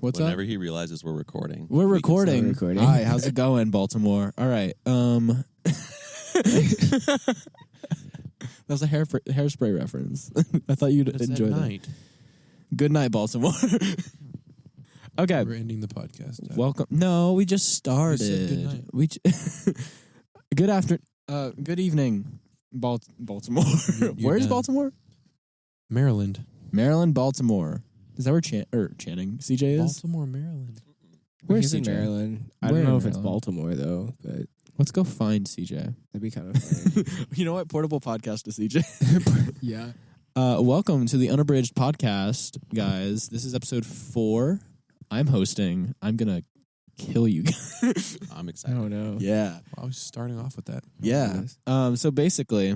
Whenever he realizes we're recording. We're recording. recording. Hi, how's it going, Baltimore? All right. That was a hairspray reference. I thought you'd enjoy that. Good night, Baltimore. Okay. We're ending the podcast. Welcome. No, we just started. We said Good evening, Baltimore. Where's Baltimore? Maryland. Maryland, Baltimore. Is that where Channing CJ is? Baltimore, Maryland. Where's He's CJ? in Maryland. I Where don't know in if it's Maryland? Baltimore though, but Let's go find CJ. that'd be kind of funny. You know what? Portable podcast to CJ. Yeah. Welcome to the Unabridged podcast, guys. This is episode 4. I'm hosting. I'm gonna kill you guys. I'm I excited. don't know. Yeah. I was starting off with that. Yeah. So basically,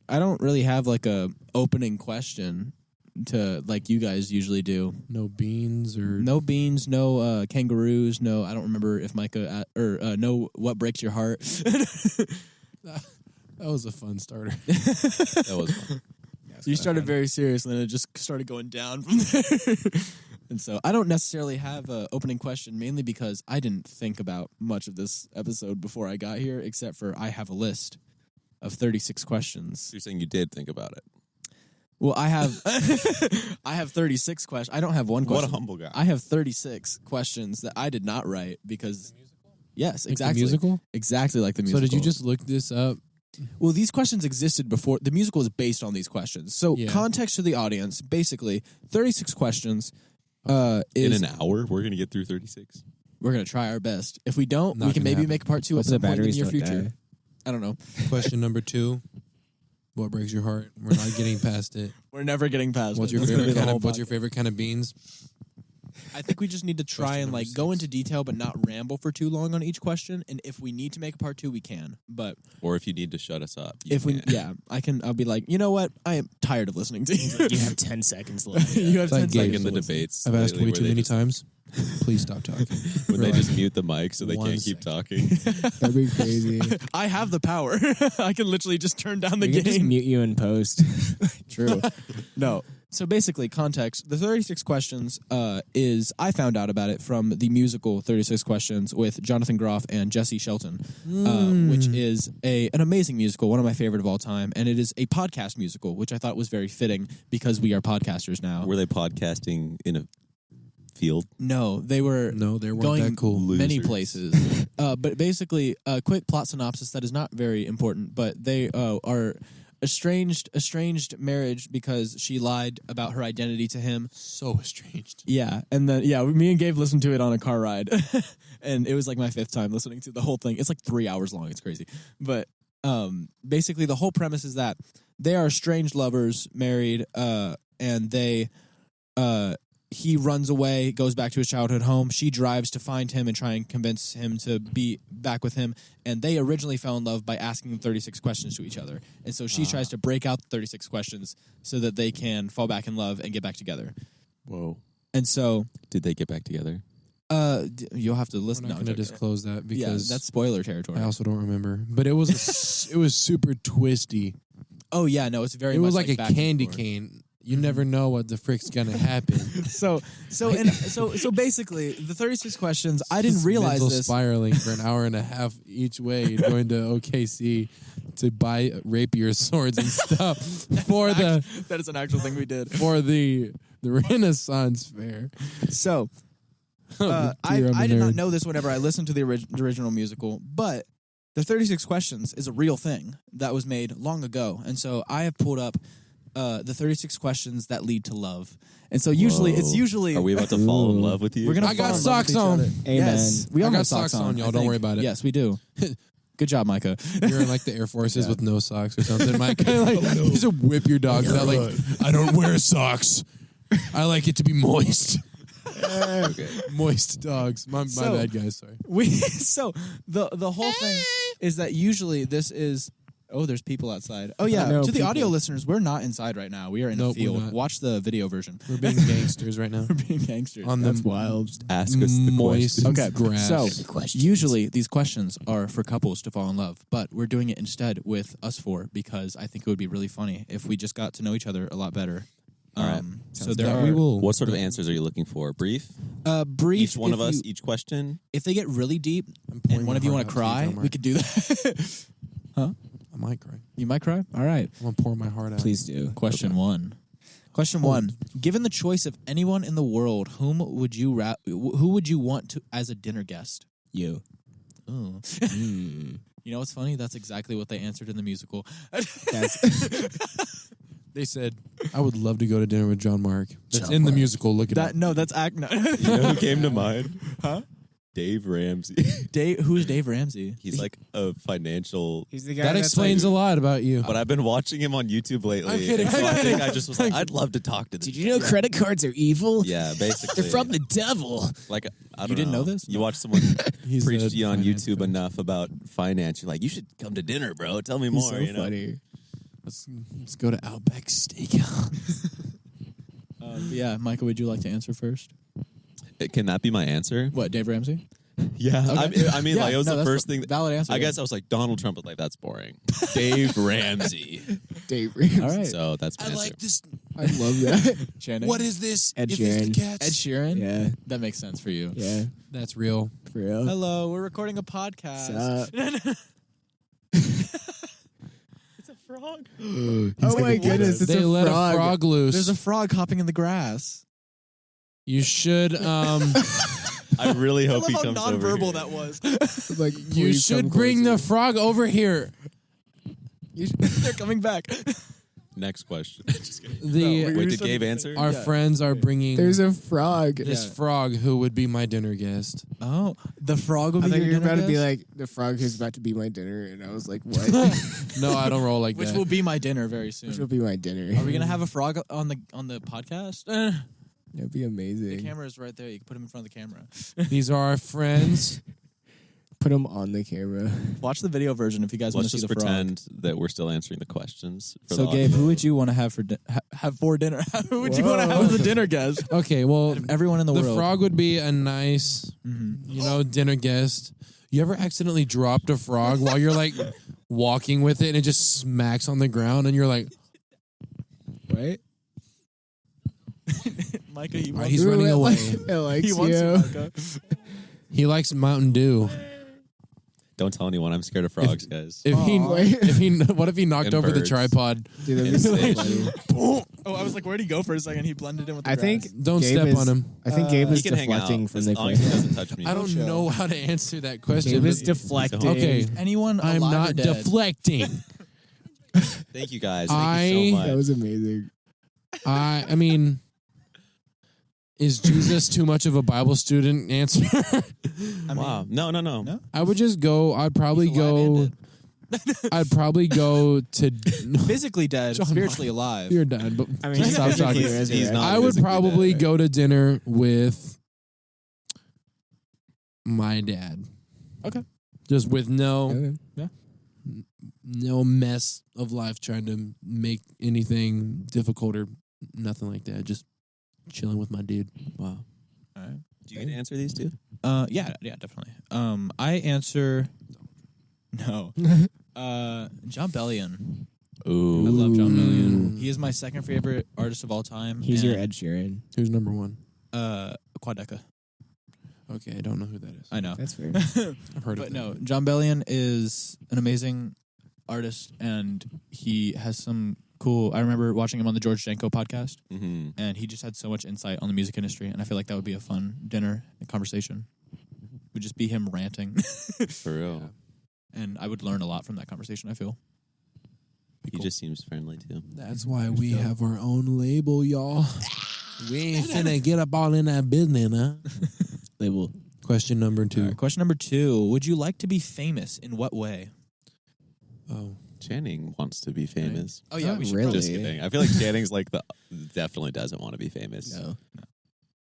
I don't really have like a opening question to like you guys usually do. No beans or No beans, no kangaroos, no. I don't remember if Micah no what breaks your heart. That was a fun starter. That was fun. You started very serious, and then it just started going down from there. And so I don't necessarily have an opening question, mainly because I didn't think about much of this episode before I got here, except for I have a list of 36 questions. You're saying you did think about it. Well, I have I have 36 questions. I don't have one question. What a humble guy. I have 36 questions that I did not write because yes, Like exactly. the musical? Exactly like the musical. So did you just look this up? Well, these questions existed before. The musical is based on these questions. So Yeah. context to the audience, basically 36 questions In is an hour, we're going to get through 36. we're going to try our best. If we don't, Not we can gonna maybe happen. make a part 2 at Hope some the point in the batteries near don't future. die. I don't know. Question number 2. What breaks your heart? We're not getting past it. We're never getting past What's it. your It's gonna be favorite the kind whole of What's your podcast. favorite kind of beans? I think we just need to try Question and number like go 6. into detail but not ramble for too long on each question, and if we need to make a part 2 we can. But Or if you need to shut us up. I'll be like, "You know what? I am tired of listening to you." You have 10 seconds left. You have It's like 10 gay. Like seconds in the to listen. debates. I've asked lately way where too they many just- times. Please stop talking. When they We're just like, mute the mic so they 1 can't keep second. talking. That'd be crazy. I have the power. I can literally just turn down the We could just gain. mute you in post. True. No. So basically, context. The 36 questions is I found out about it from the musical 36 Questions with Jonathan Groff and Jesse Shelton, which is an amazing musical, one of my favorite of all time, and it is a podcast musical, which I thought was very fitting because we are podcasters now. Were they podcasting in a field? No, they were No, they weren't going that cool. many Losers. places. But basically, a quick plot synopsis that is not very important, but they are estranged marriage because she lied about her identity to him. So estranged. Yeah, and then me and Gabe listened to it on a car ride, and it was like my 5th time listening to the whole thing. It's like 3 hours long. It's crazy, but basically the whole premise is that they are estranged lovers, married, and they he runs away, goes back to his childhood home. She drives to find him and try and convince him to be back with him. And they originally fell in love by asking 36 questions to each other. And so she tries to break out the 36 questions so that they can fall back in love and get back together. Whoa. And so Did they get back together? you'll have to We're listen. not going to disclose that because that's spoiler territory. I also don't remember. But it was it was super twisty. Oh yeah, no, it's very. It was much like back a and candy forth. cane. You never know what the frick's gonna happen. So basically, the 36 questions. I didn't Just realize mental this. spiraling for an hour and a half each way, going to OKC to buy rapier swords and stuff for the That is an actual thing we did. for the Renaissance fair. So Oh, I dear, I'm a did not nerd. know this whenever I listened to the original musical, but the 36 questions is a real thing that was made long ago, and so I have pulled up the 36 questions that lead to love. And so usually Are we about to fall in love with you? we're gonna I got fall in love with socks each on. other. Amen. Yes, we I all got have socks on, y'all. I Don't think. worry about it. Yes, we do. Good job, Micah. You're in like the Air Forces with no socks or something. Mike, like, you just whip your dogs out like, I don't wear socks. I like it to be moist. Okay. Moist dogs. My So- bad, guys. Sorry. So the whole thing is that usually this is. Oh, there's people outside. Oh yeah, No, to the audio people. listeners, we're not inside right now. We are in Nope, a we're field. not. Watch the video version. We're being gangsters right now. We're being gangsters. On That's the wild. Ask us the moist questions. Okay, grass. so Questions. usually these questions are for couples to fall in love, but we're doing it instead with us four because I think it would be really funny if we just got to know each other a lot better. All right. So there That are we will. What sort of answers are you looking for? Brief? brief. Each one if of us, you- each question? If they get really deep I'm pouring and one my of you heart want to out to you, cry, Jon-Marc. we could do that. I might cry. You might cry. All right. I'm gonna pour my heart out. Please do. Question one. Question one. Given the choice of anyone in the world, who would you want to as a dinner guest? You. Ooh. You know what's funny? That's exactly what they answered in the musical. They said, "I would love to go to dinner with Jon-Marc." That's in the musical. Look at it. No, that's act. No. You know who came to mind? Huh? Dave Ramsey. Who's Dave Ramsey? He's like a financial... He's the guy That explains a lot about you. But I've been watching him on YouTube lately. I'm kidding, and so I'm I think kidding. I just was like, I'd love to talk to this. Did you know credit cards are evil? Yeah, basically. They're from the devil. Like, I don't You didn't know this? You watch someone He's preach a to you on finance YouTube coach. enough about finance. You're like, you should come to dinner, bro. Tell me He's more. so you know? funny. Let's go to Outback Steakhouse. Yeah, Michael, would you like to answer first? Can that be my answer? What, Dave Ramsey? Yeah. Okay. I mean, Yeah, like, it was no, the that's first thing. valid answer. I yeah. guess I was like, Donald Trump, but like, that's boring. Dave Ramsey. Dave Ramsey. All right. So that's my I answer. like this. I love that. Channing? What is this? Ed Is this the Sheeran. Cats? Ed Sheeran? Yeah. That makes sense for you. Yeah. That's real. For real. Hello, we're recording a podcast. It's a frog. Oh my goodness, it's They a let frog. a frog loose. There's a frog hopping in the grass. You should. I really I hope love he how comes over nonverbal here. that was. Like, You please should come bring the closer. frog over here. They're coming back. Next question. Just kidding. The No, Wait, did still Gabe gonna answer? our Yeah. friends are bringing There's a frog. this Yeah. frog who would be my dinner guest. Oh, the frog will I be thought your you were dinner about to be guest? like the frog who's about to be my dinner, and I was like, what? No, I don't roll like Which that. will be my dinner very soon. Which will be my dinner. Are we gonna have a frog on the podcast? That'd be The amazing. camera is right there. You can put him in front of the camera. These are our friends. Put him on the camera. Watch the video version if you guys want Let's to see just the frog. pretend that we're still answering the questions. For So, the Gabe, audience. who would you want to have for have for dinner? Who would you want to have as a dinner guest? Okay, well, Everyone in the, the world. frog would be a nice, dinner guest. You ever accidentally dropped a frog while you're like walking with it and it just smacks on the ground and you're like, What? Micah, he all right, wants, he's running away. It likes he wants you, you. Micah. He likes Mountain Dew. Don't tell anyone. I'm scared of frogs, guys. What if he knocked And over the birds. tripod? Dude, that'd be And so fish. funny. Oh, I was like, where'd he go for a second? He blended in with the I grass. think Don't Gabe step is- on him. I think Gabe He is can hang out deflecting from as the long as he question. doesn't touch me. I don't chill. know how to answer that question. Gabe is He's deflecting. Okay. anyone I'm alive or not dead? deflecting. Thank you guys. Thank you so much. That was amazing. I mean, is Jesus too much of a Bible student answer? I mean, Wow. No. No? I would just go. I'd probably He's alive and go. I'd probably go to. physically dead, Jon-Marc. spiritually alive. You're done. But I mean, just he's stop physically talking. resurrected. He's not. I would physically probably dead. go to dinner with my dad. Okay. Just with Okay. no mess of life trying to make anything difficult or nothing like that. Just chilling with my dude. Wow. All right. Do you get to answer these two? Yeah, definitely. I answer no. John Bellion. Ooh. I love John Bellion. He is my second favorite artist of all time. He's your and, Ed Sheeran. Who's number one? Quadeca. Okay, I don't know who that is. I know. That's fair. I've heard But of no, that. John Bellion is an amazing artist, and he has some cool. I remember watching him on the George Janko podcast, Mm-hmm. and he just had so much insight on the music industry, and I feel like that would be a fun dinner conversation. Would just be him ranting, For real. and I would learn a lot from that conversation. I feel. He just seems friendly too. That's why we have our own label, y'all. We ain't finna get up all in that business, huh? Label. Question number 2. All right, question number 2: would you like to be famous? In what way? Oh, Channing wants to be famous. Oh yeah, Not we should really. Just kidding. I feel like Channing's like definitely doesn't want to be famous. No.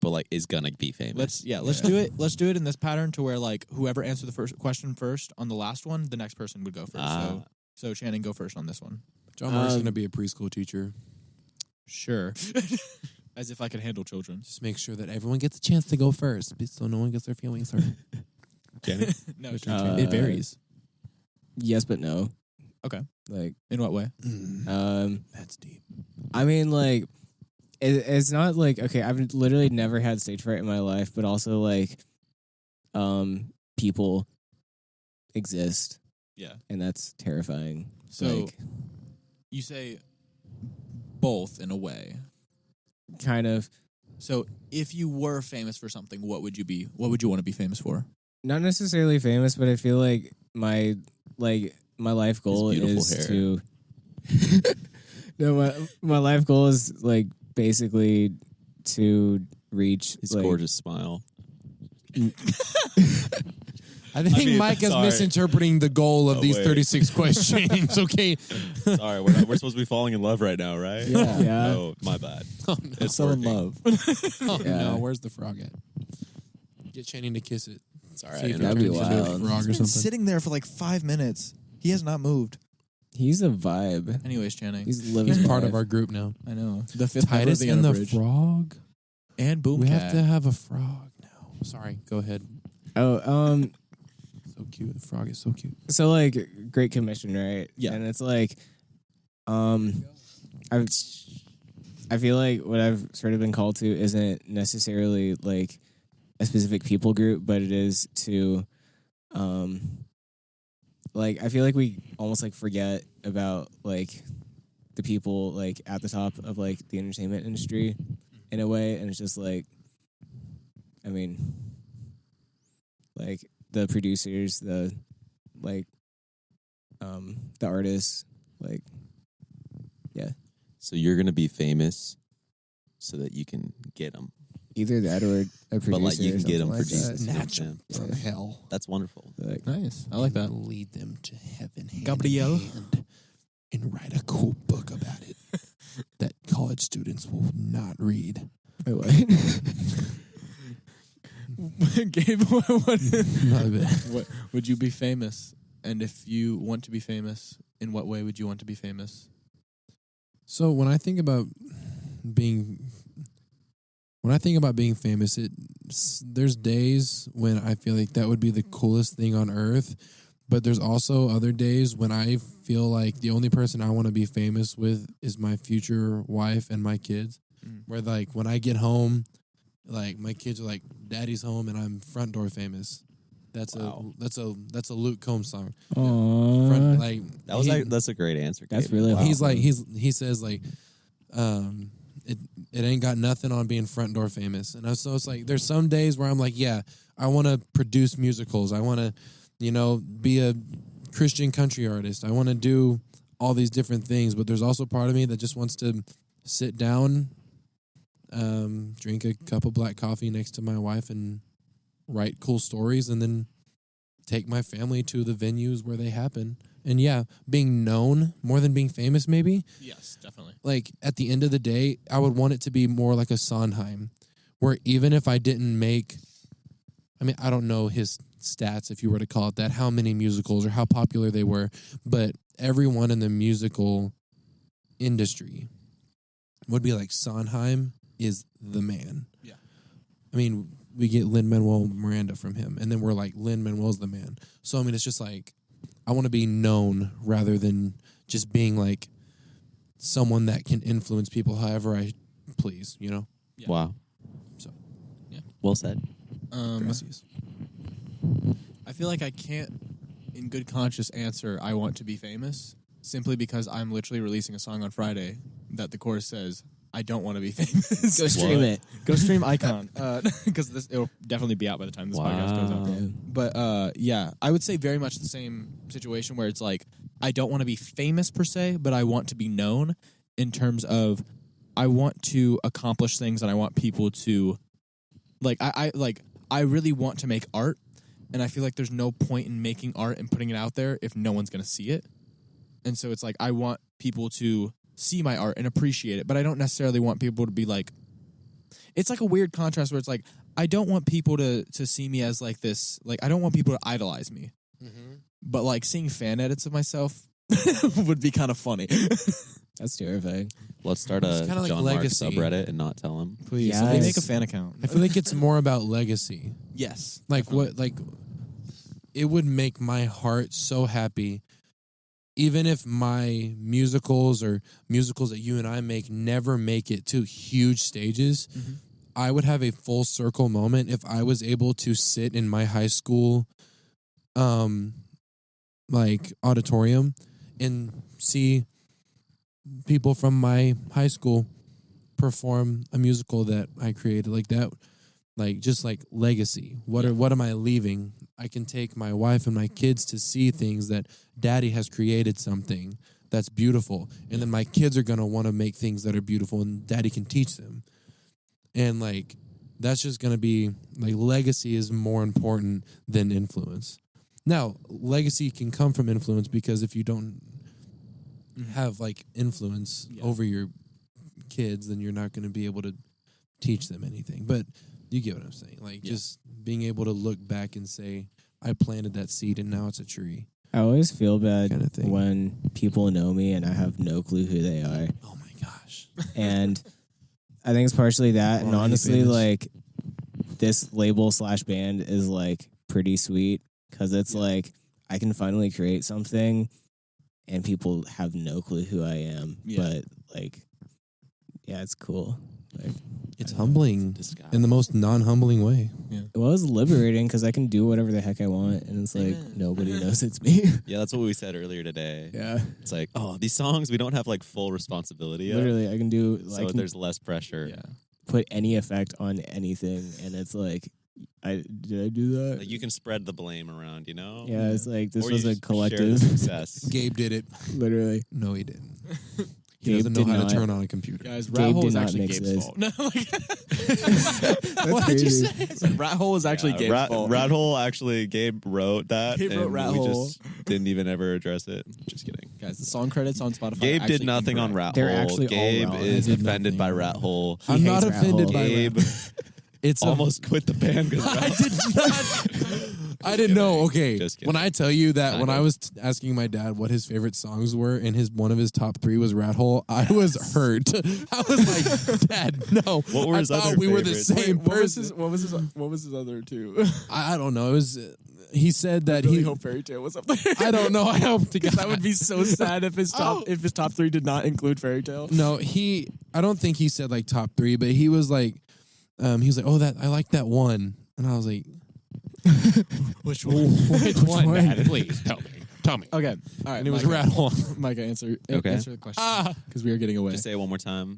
But like is gonna be famous. Let's do it. Let's do it in this pattern to where like whoever answered the first question first on the last one, the next person would go first. So Channing, go first on this one. Jon-Marc's gonna be a preschool teacher. Sure. As if I could handle children. Just make sure that everyone gets a chance to go first, so no one gets their feelings hurt. Channing? No, Uh, it varies. Yes, but no. Okay. Like, In what way? That's deep. I mean, like, it's not like, okay, I've literally never had stage fright in my life, but also like, people exist. Yeah. And that's terrifying. So like, you say both in a way. kind of So if you were famous for something, what would you be? What would you want to be famous for? not necessarily famous, but I feel like my life goal beautiful is hair. to no, my life goal is like basically to reach His like, gorgeous smile. I think mean, Mike is sorry. misinterpreting the goal of Oh, these wait. 36 questions. Okay. Sorry, we're supposed to be falling in love right now, right? Yeah. No, my bad. Oh, no. It's So in working. love. Oh, Yeah. no. Where's the frog at? Get Channing to kiss it. Sorry, See if it That'd be turns into a wild. frog or He's been something. sitting there for like 5 minutes. He has not moved. He's a vibe. Anyways, Channing. He's living. He's part life. of our group now. I know. The fifth member of Titus the and the Unabridged. frog. And Boomcat. We have to have a frog now. Sorry. Go ahead. Oh, So cute. The frog is so cute. so like Great Commission, right? Yeah. And it's like, I feel like what I've sort of been called to isn't necessarily like a specific people group, but it is to, like I feel like we almost like forget about like the people like at the top of like the entertainment industry in a way, and it's just like, I mean, like the producers, the like, the artists, like, yeah, So you're gonna be famous, so that you can get them, either that or a producer. but like you or can get them something for like Jesus. that. Snatch them. from hell. That's wonderful. Like, Nice. I like that. Lead them to heaven. hand Gabriel. in hand, and write a cool book about it that college students will not read. wait, what? Gabe, Not a bit. what would you be famous? And if you want to be famous, in what way would you want to be famous? So when I think about being famous, there's days when I feel like that would be the coolest thing on earth, but there's also other days when I feel like the only person I want to be famous with is my future wife and my kids. Where like when I get home, like my kids are like, "Daddy's home," and I'm front door famous. That's Wow. a Luke Combs song. Aww. Front, like That was he- that's a great answer. That's Gabe. really Wow. He's like he says like, it ain't got nothing on being front door famous, and so it's like there's some days where I'm like, yeah, I want to produce musicals, I want to, be a Christian country artist, I want to do all these different things, but there's also part of me that just wants to sit down, drink a cup of black coffee next to my wife and write cool stories, and then take my family to the venues where they happen. And yeah, being known more than being famous, maybe. Yes, definitely. Like at the end of the day, I would want it to be more like a Sondheim, where even if I didn't make, I don't know his stats, if you were to call it that, how many musicals or how popular they were, but everyone in the musical industry would be like, Sondheim is the man. Yeah. We get Lin-Manuel Miranda from him, and then we're like, Lin-Manuel's the man. So, it's just like, I want to be known rather than just being like someone that can influence people however I please, Yeah. Wow. So, yeah. Well said. Gracias. I feel like I can't, in good conscience, answer I want to be famous simply because I'm literally releasing a song on Friday that the chorus says I don't want to be famous. Go stream What? it. Go stream Icon because it'll definitely be out by the time this podcast goes out. Wow. But yeah, I would say very much the same situation where it's like I don't want to be famous per se, but I want to be known in terms of I want to accomplish things and I want people to like I really want to make art, and I feel like there's no point in making art and putting it out there if no one's going to see it. And so it's like I want people to see my art and appreciate it, but I don't necessarily want people to be like, it's like a weird contrast where it's like I don't want people to see me as like this, like I don't want people to idolize me, but like seeing fan edits of myself would be kind of funny. That's terrifying. Let's start It's a kinda like Jon-Marc legacy. subreddit and not tell him. Please, Yes. somebody make a fan account. I feel like it's more about legacy. Yes, Like what, like it would make my heart so happy even if my musicals or musicals that you and I make never make it to huge stages, I would have a full circle moment if I was able to sit in my high school like auditorium and see people from my high school perform a musical that I created like that. Like just like legacy. What am I leaving? I can take my wife and my kids to see things that daddy has created something that's beautiful. And then my kids are going to want to make things that are beautiful and daddy can teach them. And like, that's just going to be like legacy is more important than influence. Now, legacy can come from influence because if you don't have like influence over your kids, then you're not going to be able to teach them anything. But you get what I'm saying. Like just being able to look back and say, I planted that seed and now it's a tree. I always feel bad Kind of thing. when people know me and I have no clue who they are. Oh my gosh. And I think it's partially that. And Well, honestly, famous. like this label / band is like pretty sweet because it's like I can finally create something and people have no clue who I am. Yeah. But like, yeah, it's cool. Like, It's humbling in the most non-humbling way. well, it's liberating because I can do whatever the heck I want, and it's like nobody knows it's me. Yeah, that's what we said earlier today. Yeah, It's like, oh, these songs we don't have like full responsibility of. literally, I can do. So I can there's less pressure. Yeah. put any effect on anything, and it's like, did I do that? Like you can spread the blame around, you know? Yeah, it's like this Or was you a share the collective. success. Gabe did it. Literally, No, he didn't. He Gabe doesn't know did how not. to turn on a computer. Guys, Gabe Rat Hole did is not actually mix Gabe's this. fault. No, like, That's what did you crazy. say? I said Rat Hole is actually Gabe's fault. Rat Hole actually, Gabe wrote that. Gabe wrote and Rat we Hole. just didn't even ever address it. Just kidding. Guys, the song credits on Spotify. Gabe are did actually nothing on incorrect. Rat They're Hole. actually all Gabe wrong. is I did offended by nothing. Rat Hole. He I'm not hates Rat offended Hole. by Gabe It's almost quit the band because I did not. I didn't know. Okay, Just kidding. when I tell you that, I when know. I was asking my dad what his favorite songs were, and one of his top 3 was Rat Hole, I was hurt. I was like, Dad, no. What were his I thought other we were the favorites? same What was his? person. What was his other two? I don't know. It was. He said that really he. hope Fairy Tale was up there. I don't know. I hope to God. That would be so sad if his top 3 did not include Fairy Tale. No, I don't think he said like top 3, but he was like, oh, that I like that one, and I was like, Which one? which one? Dad? Please tell me. Okay, all right. And it was Micah. Rat Hole. Micah, answer Okay. the question because we are getting away. Just say it one more time.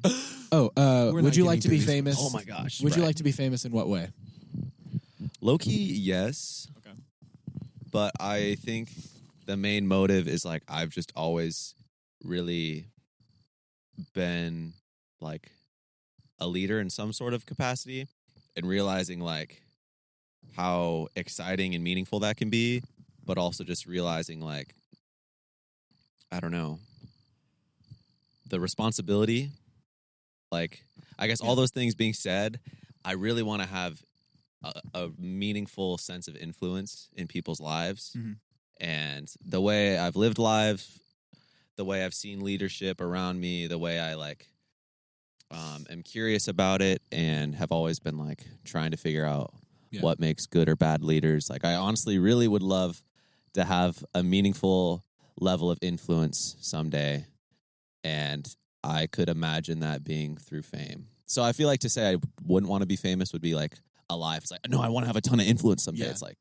Oh, We're would not you like to getting be to these famous? Oh my gosh. Would you right. like to be famous in what way? Low-key, yes. Okay. But I think the main motive is like I've just always really been like a leader in some sort of capacity and realizing like how exciting and meaningful that can be, but also just realizing like, I don't know, the responsibility. Like, I guess all those things being said, I really want to have a meaningful sense of influence in people's lives. Mhm. And the way I've lived life, the way I've seen leadership around me, the way I like am curious about it and have always been like trying to figure out what makes good or bad leaders. Like I honestly really would love to have a meaningful level of influence someday. And I could imagine that being through fame. So I feel like to say I wouldn't want to be famous would be like a lie. It's like, no, I want to have a ton of influence someday. Yeah. It's like,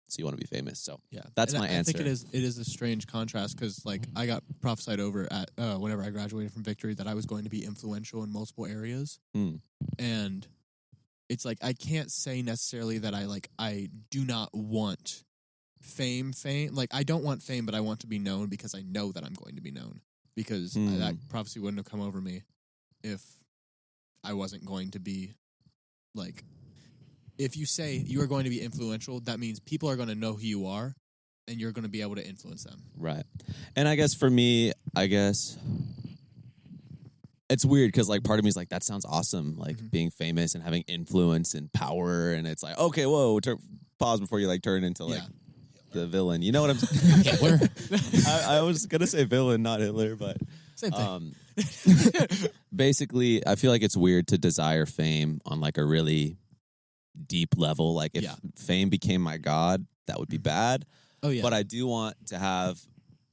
so you want to be famous. So Yeah, That's And my I answer. think it is a strange contrast because like I got prophesied over at whenever I graduated from Victory that I was going to be influential in multiple areas, Hmm. and it's like I can't say necessarily that I do not want fame. Like I don't want fame, but I want to be known because I know that I'm going to be known because Hmm. that prophecy wouldn't have come over me if I wasn't going to be like. If you say you are going to be influential, that means people are going to know who you are, and you're going to be able to influence them. Right. And I guess for me, it's weird because like part of me is like, that sounds awesome. Like being famous and having influence and power. And it's like, okay, whoa, pause before you like turn into like the villain. You know what I'm saying? Hitler. I was going to say villain, not Hitler, but Same thing. basically I feel like it's weird to desire fame on like a really deep level. Like if fame became my god, that would be bad. Oh yeah. But I do want to have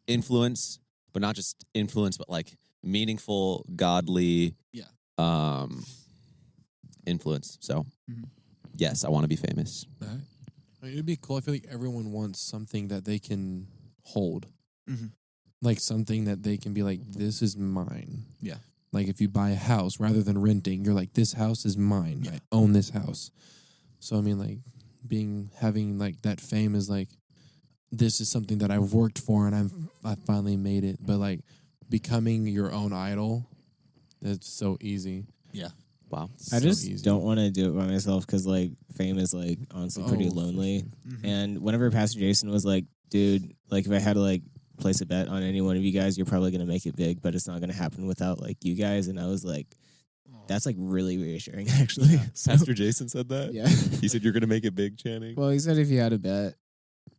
influence but not just influence, but like meaningful, godly, influence. So, yes, I want to be famous. All right. I mean, it'd be cool. I feel like everyone wants something that they can hold. Mm-hmm. Like something that they can be like, this is mine. Yeah. Like if you buy a house rather than renting, you're like, this house is mine. Yeah. I own this house. So I mean, like having like that fame is like, this is something that I've worked for and I finally made it. But like becoming your own idol, that's so easy. Yeah. Wow. I So just easy. don't want to do it by myself because like fame is like honestly pretty lonely. Mm-hmm. And whenever Pastor Jason was like, dude, like if I had to like place a bet on any one of you guys, you're probably gonna make it big, but it's not gonna happen without like you guys. And I was like, that's like really reassuring actually. So, Pastor Jason said that? yeah. He said you're going to make it big, Channing? Well, he said if you had a bet,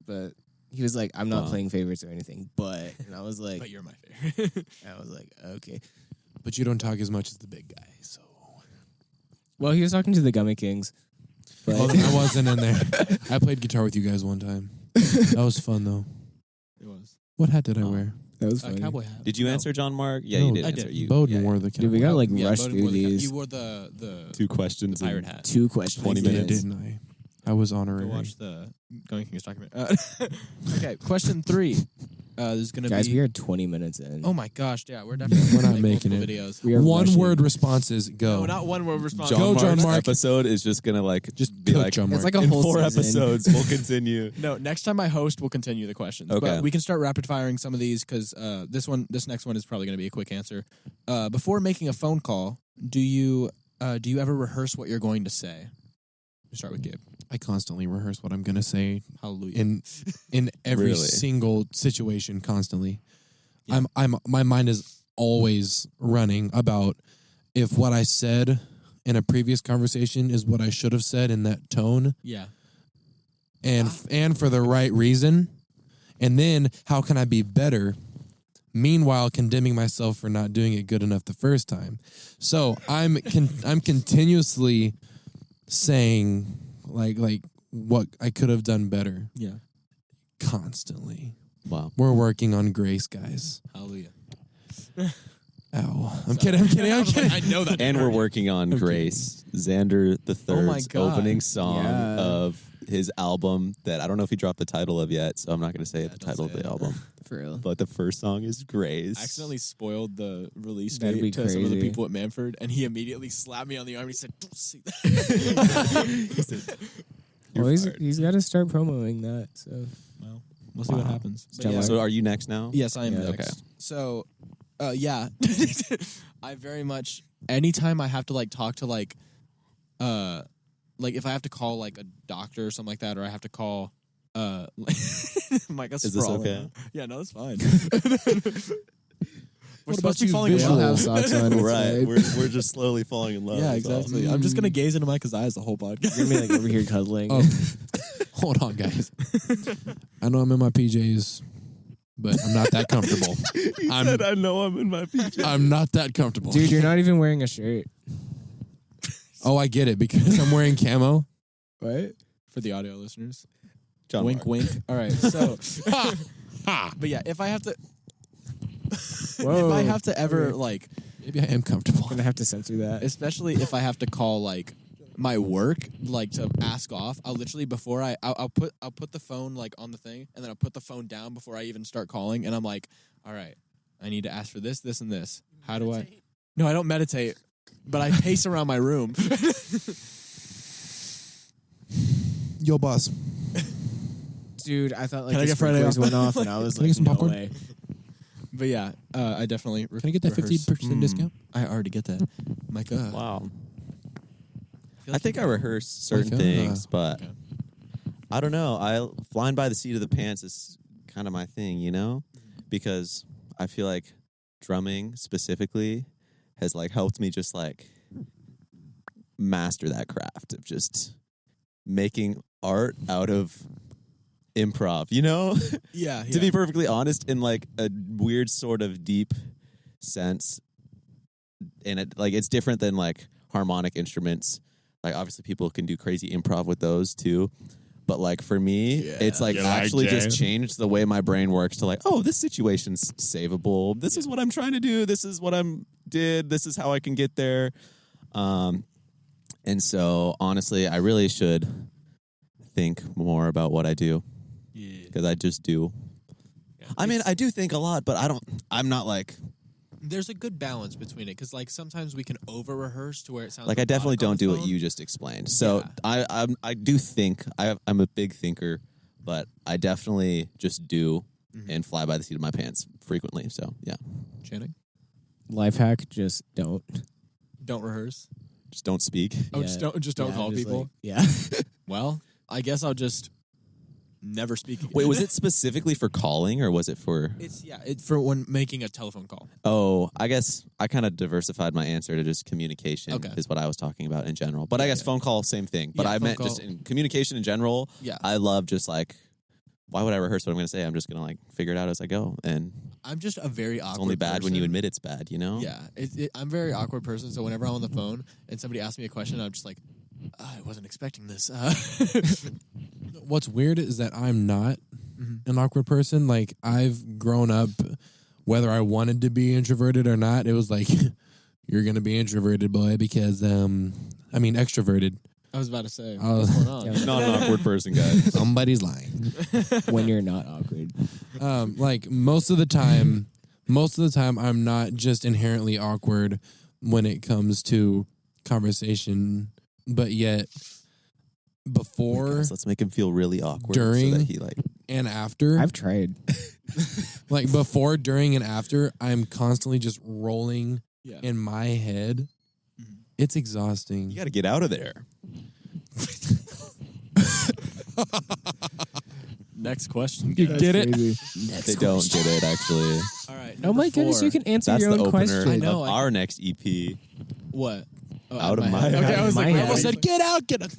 but he was like, I'm not playing favorites or anything, but and I was like, But you're my favorite. I was like, okay. But you don't talk as much as the big guy, so. Well, he was talking to the Gummy Kings. But Well, I wasn't in there. I played guitar with you guys one time. That was fun though. It was. What hat did I wear? that was A funny. cowboy hat. Did you No. answer, Jon-Marc? Yeah, No, you did I answer. did. You, Bowden yeah. wore the Dude, we gotta like Yeah, rush Bowden through wore the- these. You wore the 2 questions. pirate in hat. 2 questions. 20 in. minutes. Didn't I? I was honorary. Go watch the Going Kings document. Okay, question 3. This is gonna Guys, be. we are 20 minutes in. Oh my gosh! Yeah, we're definitely We're not make making multiple it. videos. We are One rushing. word responses, go. No, not one word response. Go, Jon-Marc's Jon-Marc. episode is just going to like Just be cook, like, Jon-Marc. It's like a in whole 4 season. episodes, we'll continue. No, next time I host, we'll continue the questions. Okay. But we can start rapid firing some of these because this next one is probably going to be a quick answer. Before making a phone call, do you ever rehearse what you're going to say? We'll start with Gabe. I constantly rehearse what I'm going to say Hallelujah. in every Really? single situation constantly. Yeah. My mind is always running about if what I said in a previous conversation is what I should have said in that tone Yeah. and for the right reason. And then how can I be better? Meanwhile, condemning myself for not doing it good enough the first time. So I'm continuously saying like what I could have done better Yeah. constantly. Wow. We're working on grace, guys. Hallelujah. Ow. I'm kidding. I know that. And we're working on Grace, Xander the Oh my Third's God. opening song Yeah. of his album that I don't know if he dropped the title of yet, so I'm not going to say the don't title of say the it. album. For real. But the first song is Grace. I accidentally spoiled the release That'd date be to some of the crazy. people at Manford, and he immediately slapped me on the arm. And he said, "Don't say that." He said, Well, You're he's fired. got to start promoting that. So "Well, we'll see what Wow. happens." But Jon-Marc. So are you next now? yes, I am Yeah. next. Okay. So, yeah, I very much. Anytime I have to like talk to like if I have to call like a doctor or something like that, or I have to call Mike, Is this okay? Yeah, no, that's fine. We're What supposed about to be you falling in we all love. have socks on. It's Right. fine. We're just slowly falling in love. Yeah, is all. exactly. I'm just gonna gaze into Micah's eyes the whole podcast. You're gonna be like over here cuddling. Oh, hold on, guys. I know I'm in my PJs, but I'm not that comfortable. He I'm- said, I know I'm in my PJs. I'm not that comfortable. Dude, you're not even wearing a shirt. Oh, I get it because I'm wearing camo. What? For the audio listeners, Jon wink, Mark. wink. All right, so, Ha! but yeah, if I have to, Whoa. if I have to ever like, Maybe I am comfortable. I'm gonna have to censor that. especially if I have to call like my work, like to ask off, I'll literally before I'll put the phone like on the thing, and then I'll put the phone down before I even start calling, and I'm like, all right, I need to ask for this, this, and this. How do I? No, I don't meditate, but I pace around my room. Yo, boss. Dude, I thought like Can I the get Friday sprinklers off? went off, and I was Can I like, get some no popcorn? way. But yeah, I definitely. Can I get that rehearse. 50% discount? I already get that. Micah. Wow. feel I like think I you- rehearse certain Okay. things, but Okay. I don't know. Flying by the seat of the pants is kind of my thing, you know? Because I feel like drumming specifically has like helped me just like master that craft of just making art out of improv, you know? Yeah, To be perfectly honest, in like a weird sort of deep sense, and it like it's different than like harmonic instruments. Like obviously people can do crazy improv with those too, But like for me, it's like You like actually Jay? just changed the way my brain works to like, oh, this situation's savable. This is what I'm trying to do. This is what did. This is how I can get there. And so honestly, I really should think more about what I do. Yeah. Because I just do. I mean, I do think a lot, but I'm not like There's a good balance between it because, like, sometimes we can over rehearse to where it sounds I definitely robotic on don't the do what phone. you just explained. So Yeah. I do think I'm a big thinker, but I definitely just do and fly by the seat of my pants frequently. So yeah, Channing, Life hack: just don't. don't rehearse. just don't speak. Oh, Yeah. just don't Yeah, call just people. like- yeah. Well, I guess I'll just never speak again. Wait, was it specifically for calling or was it for? It's for when making a telephone call. Oh, I guess I kind of diversified my answer to just communication Okay. is what I was talking about in general. But I guess phone call, same thing. But Yeah, I phone meant call. just in communication in general. Yeah. I love just like, why would I rehearse what I'm going to say? I'm just going to like figure it out as I go. And I'm just a very awkward. it's only bad when you person. admit it's bad, you know? Yeah, I'm a very awkward person. So whenever I'm on the phone and somebody asks me a question, I'm just like, I wasn't expecting this. What's weird is that I'm not an awkward person. Like, I've grown up, whether I wanted to be introverted or not, it was like, you're going to be introverted, boy, because, extroverted. I was about to say, Oh. what's going on? Yeah. Not an awkward person, guys. Somebody's lying. When you're not awkward. Like, most of the time, I'm not just inherently awkward when it comes to conversation, but yet before, Guys, let's make him feel really awkward. During- so that he like and after, I've tried. like before, during, and after, I'm constantly just rolling Yeah. in my head. It's exhausting. you got to get out of there. Next question. You guys. get it? They don't get it actually. All right. Oh my goodness, you can answer That's your the own opener question. I know, of I- our next EP. What? Oh, Out of my head. head. Okay, I was My like, head. I almost said, Get out, get out.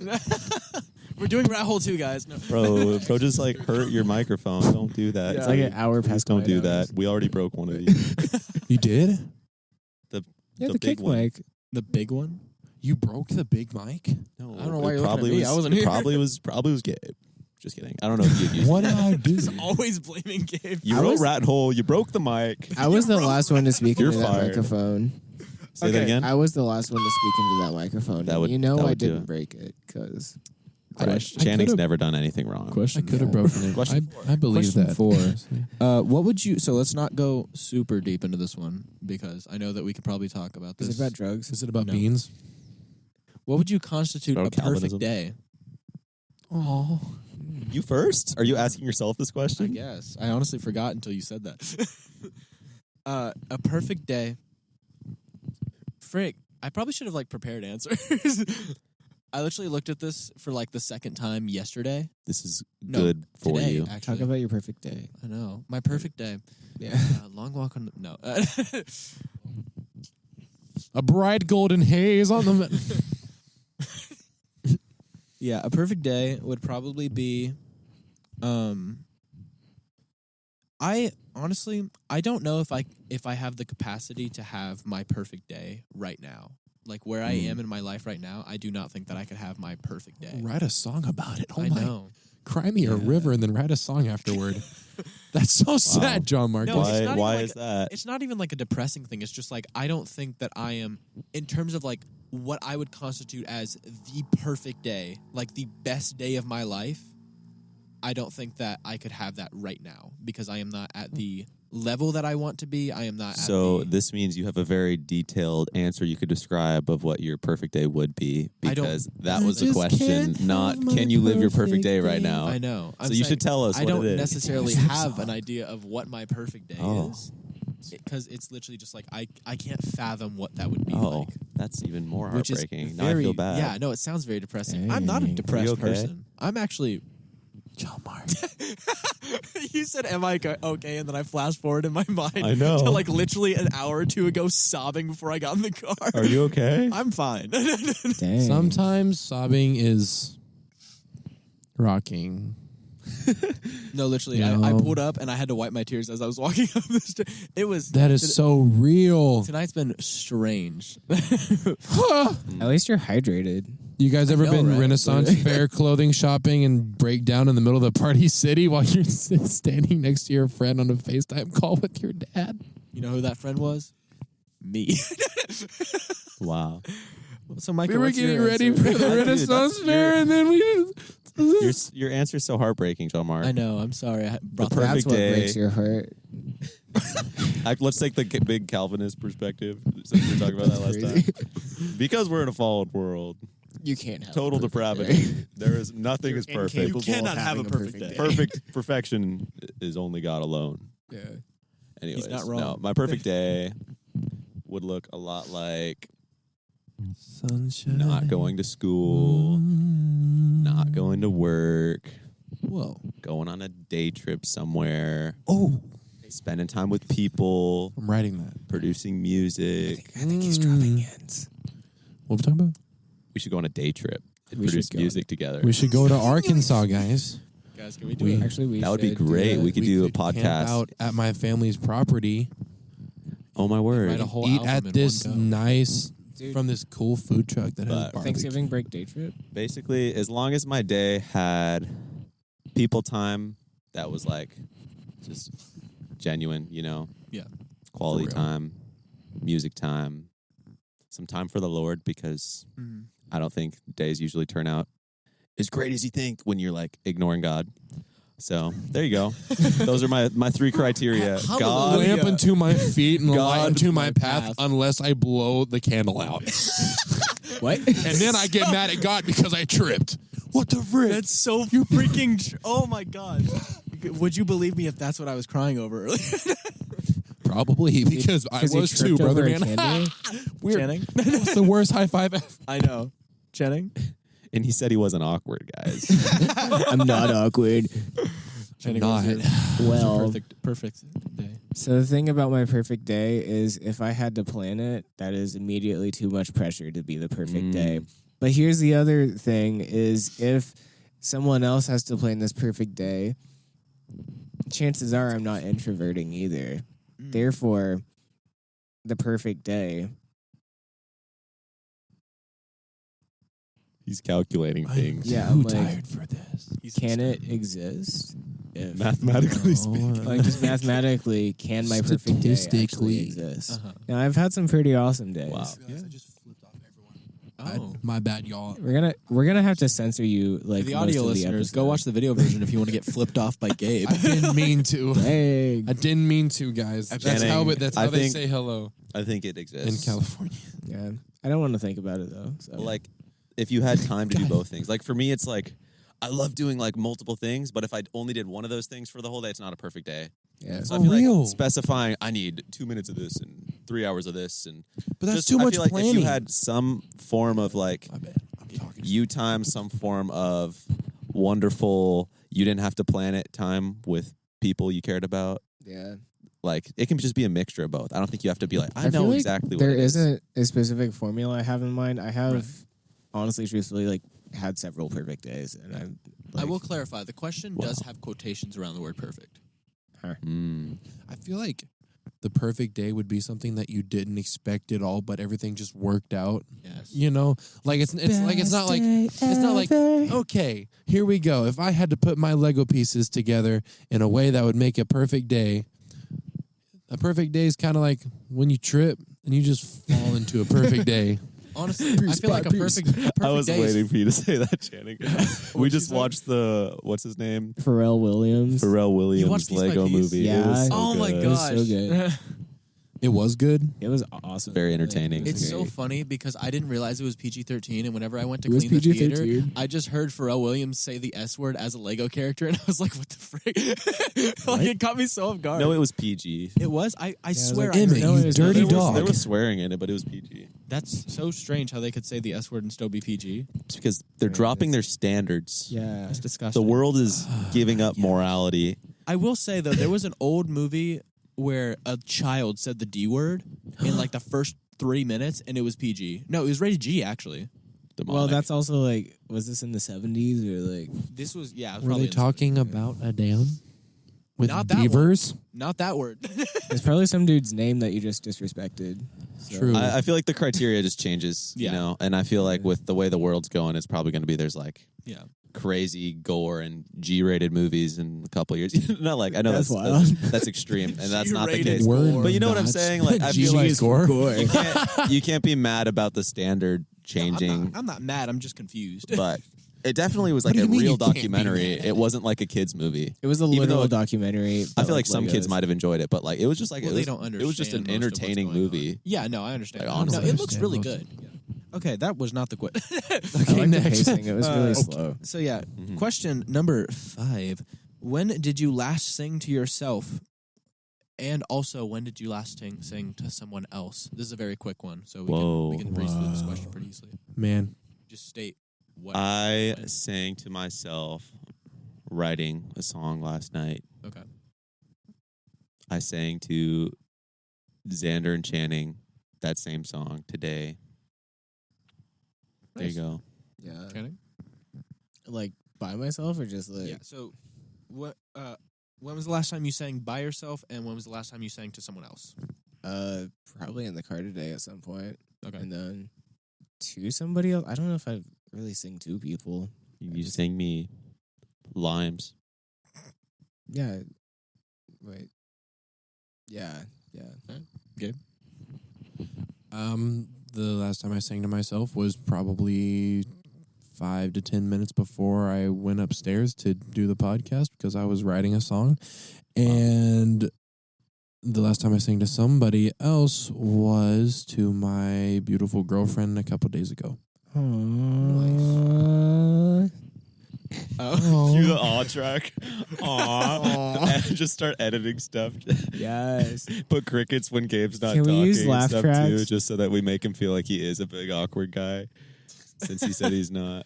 we're doing Rat Hole 2, guys. No. Bro, just like hurt your microphone. Don't do that. It's like an hour Please past. don't do quiet that. hours. We already broke one of these. You did? Yeah, the big kick one. mic. The big one? You broke the big mic? No, I don't know why it you're looking at probably me. was, I wasn't it here. Probably was Gabe. Just kidding. I don't know if you. What did I do? Always blaming Gabe. You I wrote was- rat hole. You broke the mic. I was the last one to speak You're into that fired. microphone. Say that again. I was the last one to speak into that microphone. That would- you know that I would do didn't it. break it because Channing's could've- never done anything wrong. I Question. could have broken it. Question I believe Question that. 4. What would you? So let's not go super deep into this one because I know that we could probably talk about this. is it about drugs? Is it about No. beans? What would you constitute About a perfect Calvinism. day? Oh. You first? Are you asking yourself this I question? guess I honestly forgot until you said that. A perfect day. Frick, I probably should have like prepared answers. I literally looked at this for like the second time yesterday. This is No, good for today, you. Actually, Talk about your perfect day. I know my perfect day. Yeah. Long walk on no. A bright golden haze on the. Yeah, a perfect day would probably be I honestly I don't know if I have the capacity to have my perfect day right now. Like where I am in my life right now, I do not think that I could have my perfect day. Write a song about it. Oh I my. know. Cry me a river and then write a song afterward. That's so sad, Jon-Marc. No, it's Why? not Why even is like that? It's not even like a depressing thing. It's just like I don't think that I am in terms of like what I would constitute as the perfect day, like the best day of my life. I don't think that I could have that right now because I am not at the level that I want to be. I am not So at the, this means you have a very detailed answer you could describe of what your perfect day would be, I don't- because that was I the just question, can't not have my can you live your perfect perfect day right day. now. I know. I'm So you saying should tell us I what don't it is. necessarily It's a have song. an idea of what my perfect day Oh. is because it's literally just like I can't fathom what that would be Oh, like. that's even more Which is heartbreaking. Now I very feel bad. yeah. No, it sounds very depressing. I'm not a Dang. depressed okay? person. I'm actually. Jon-Marc. You said, "Am I okay?" And then I flash forward in my mind I know. to like literally an hour or two ago, sobbing before I got in the car. Are you okay? I'm fine. Dang. Sometimes sobbing is rocking. No, literally, No. I pulled up and I had to wipe my tears as I was walking up the stairs. It was That is so real. tonight's been strange. At least you're hydrated. You guys ever know, been right? Renaissance fair clothing shopping and break down in the middle of the party city while you're standing next to your friend on a FaceTime call with your dad? You know who that friend was? Me. Wow. So, Michael, We were what's your getting ready answer? for the Renaissance fair, and then we. Your answer's so heartbreaking, Jon-Marc. I know. I'm sorry. I brought The that. That's perfect what day. breaks your heart. Let's take the big Calvinist perspective since we were talking about that last time. Because we're in a fallen world, You can't have total a perfect depravity. day. There is nothing is perfect. Incapable You cannot of have a having perfect day. Perfect perfection is only God alone. Yeah. Anyways, not wrong. no, my perfect day would look a lot like Sunshine. not going to school, not going to work, Whoa. going on a day trip somewhere, Oh, spending time with people, I'm writing that. producing music. I think he's dropping hints. What are we talking about? We should go on a day trip and We should produce go on music together. We should go to Arkansas, guys. Guys, can we do We- it? Actually, we That would be should do great. that. We could do a camp podcast. out at my family's property. Oh my Write word. a whole Eat album at in this one go. nice Dude. from this cool food truck that has But- barbecue. Thanksgiving break day trip. Basically, as long as my day had people time that was like just genuine, Yeah. quality For real. time, music time, some time for the Lord, because Mhm. I don't think days usually turn out as great as you think when you're like ignoring God. So there you go. Those are my three criteria. Hallelujah. God, Lamp unto my feet and light God unto my path, path. unless I blow the candle out. What? And then I get mad at God because I tripped. What the frick? That's so freaking. Oh my god! Would you believe me if that's what I was crying over earlier? Probably because I Because you was too, tripped brother over a man. candle? Weird. Channing? That's the worst high five ever. I know. Channing? and he said he wasn't awkward, guys. I'm not awkward. Channing Not. was your Well, perfect day. so the thing about my perfect day is if I had to plan it, that is immediately too much pressure to be the perfect day. But here's the other thing is if someone else has to plan this perfect day, chances are I'm not introverting either. Therefore, the perfect day. He's calculating things. Yeah, too I'm like, tired for this. Can it exist? If, Mathematically speaking. like just mathematically, can my perfect day actually Statistically. exist? Uh-huh. Now I've had some pretty awesome days. Wow. Yeah. I just flipped off everyone. Oh. My bad, y'all. We're gonna have to censor you like For the most audio of the listeners, go episode. watch the video version if you want to get flipped off by Gabe. I didn't mean to. Hey, I didn't mean to, guys. That's Channing, how. That's I how they think- say hello I think it in exists. California. yeah, I don't want to think about it though. So. Like, if you had time to do both things. Like, for me, it's like, I love doing like multiple things, but if I only did one of those things for the whole day, it's not a perfect day. yeah, So I For feel real. like specifying, I need 2 minutes of this and 3 hours of this. And But that's just, too I much feel like planning. if you had some form of like, My bad. I'm talking. you time, some form of wonderful, you didn't have to plan it time with people you cared about. yeah. Like, it can just be a mixture of both. I don't think you have to be like, I feel know like exactly what there it is. isn't a specific formula I have in mind. I have, honestly, truthfully, like had several perfect days, and I'm. Like, I will clarify. The question does have quotations around the word perfect. Mm. I feel like the perfect day would be something that you didn't expect at all, but everything just worked out. Yes. You know, like it's not like okay, here we go. If I had to put my Lego pieces together in a way that would make a perfect day, a perfect day is kind of like when you trip and you just fall into a perfect day. Honestly, I feel like a perfect I was day waiting is, for you to say that, Channing. We just watched what's his name? Pharrell Williams. Pharrell Williams watched Piece by Lego Piece? movie. Yeah. It was so oh my good. gosh. so good. It was good. It was awesome. Very entertaining. It's so great. funny because I didn't realize it was PG-13, and whenever I went to It was clean the theater, PG-13. I just heard Pharrell Williams say the S word as a Lego character, and I was like, "What the frick?" Like it caught me so off guard. No, it was PG. It was. I swear. like, I Emmett, heard no, you it was- dirty there was- dog. There was swearing in it, but it was PG. That's so strange how they could say the S word and still be PG. It's because they're dropping their standards. Yeah. That's disgusting. The world is giving up morality. I will say though, there was an old movie where a child said the D word in like the first 3 minutes, and it was PG. No, it was rated G actually. Demonic. Well, that's also like, was this in the 70s or like? This was Were probably they talking about a dam? With Not that one. beavers? Not that word. It's probably some dude's name that you just disrespected. So. True. I feel like the criteria just changes, you Yeah. know, and I feel like with the way the world's going, it's probably going to be there's like Yeah. crazy gore and G-rated movies in a couple of years. Not like I know That's that's wild. that's extreme, and that's not the G-rated case. Word But you know what I'm nuts. saying? Like I feel like G gore. you can't be mad about the standard changing, I'm not mad. I'm just confused. but it definitely was What like do a you mean real you can't be documentary. mad? It wasn't like a kids movie. It was a Even literal though documentary. I but feel like some kids Legos. might have enjoyed it, but like it was just like Well, it they was, don't understand. it was just an most of what's entertaining going on. movie. Yeah, no, I understand. Like, no, honestly. it looks really Understand good. Okay, that was not the question. I like the next. pacing. It was really Okay. slow. So yeah, Mhm. question number 5: when did you last sing to yourself? And also, when did you last sing to someone else? This is a very quick one, so we can breeze through this question pretty easily. Man. Just state what. I when. sang to myself writing a song last night. Okay. I sang to Xander and Channing that same song today. There you go. Yeah. Channing? Like by myself or just like Yeah. So, what? When was the last time you sang by yourself, and when was the last time you sang to someone else? probably in the car today at some point. Okay. And then to somebody else. I don't know if I've really sing to people. You sang me Limes. Yeah. Wait. Yeah. Yeah. Gabe? The last time I sang to myself was probably 5 to 10 minutes before I went upstairs to do the podcast because I was writing a song. And the last time I sang to somebody else was to my beautiful girlfriend a couple days ago. Oh. Cue the aw track. Aw. And just start editing stuff. Yes. Put crickets when Gabe's not Can we talking use and laugh stuff tracks? too, just so that we make him feel like he is a big awkward guy. Since he said he's not.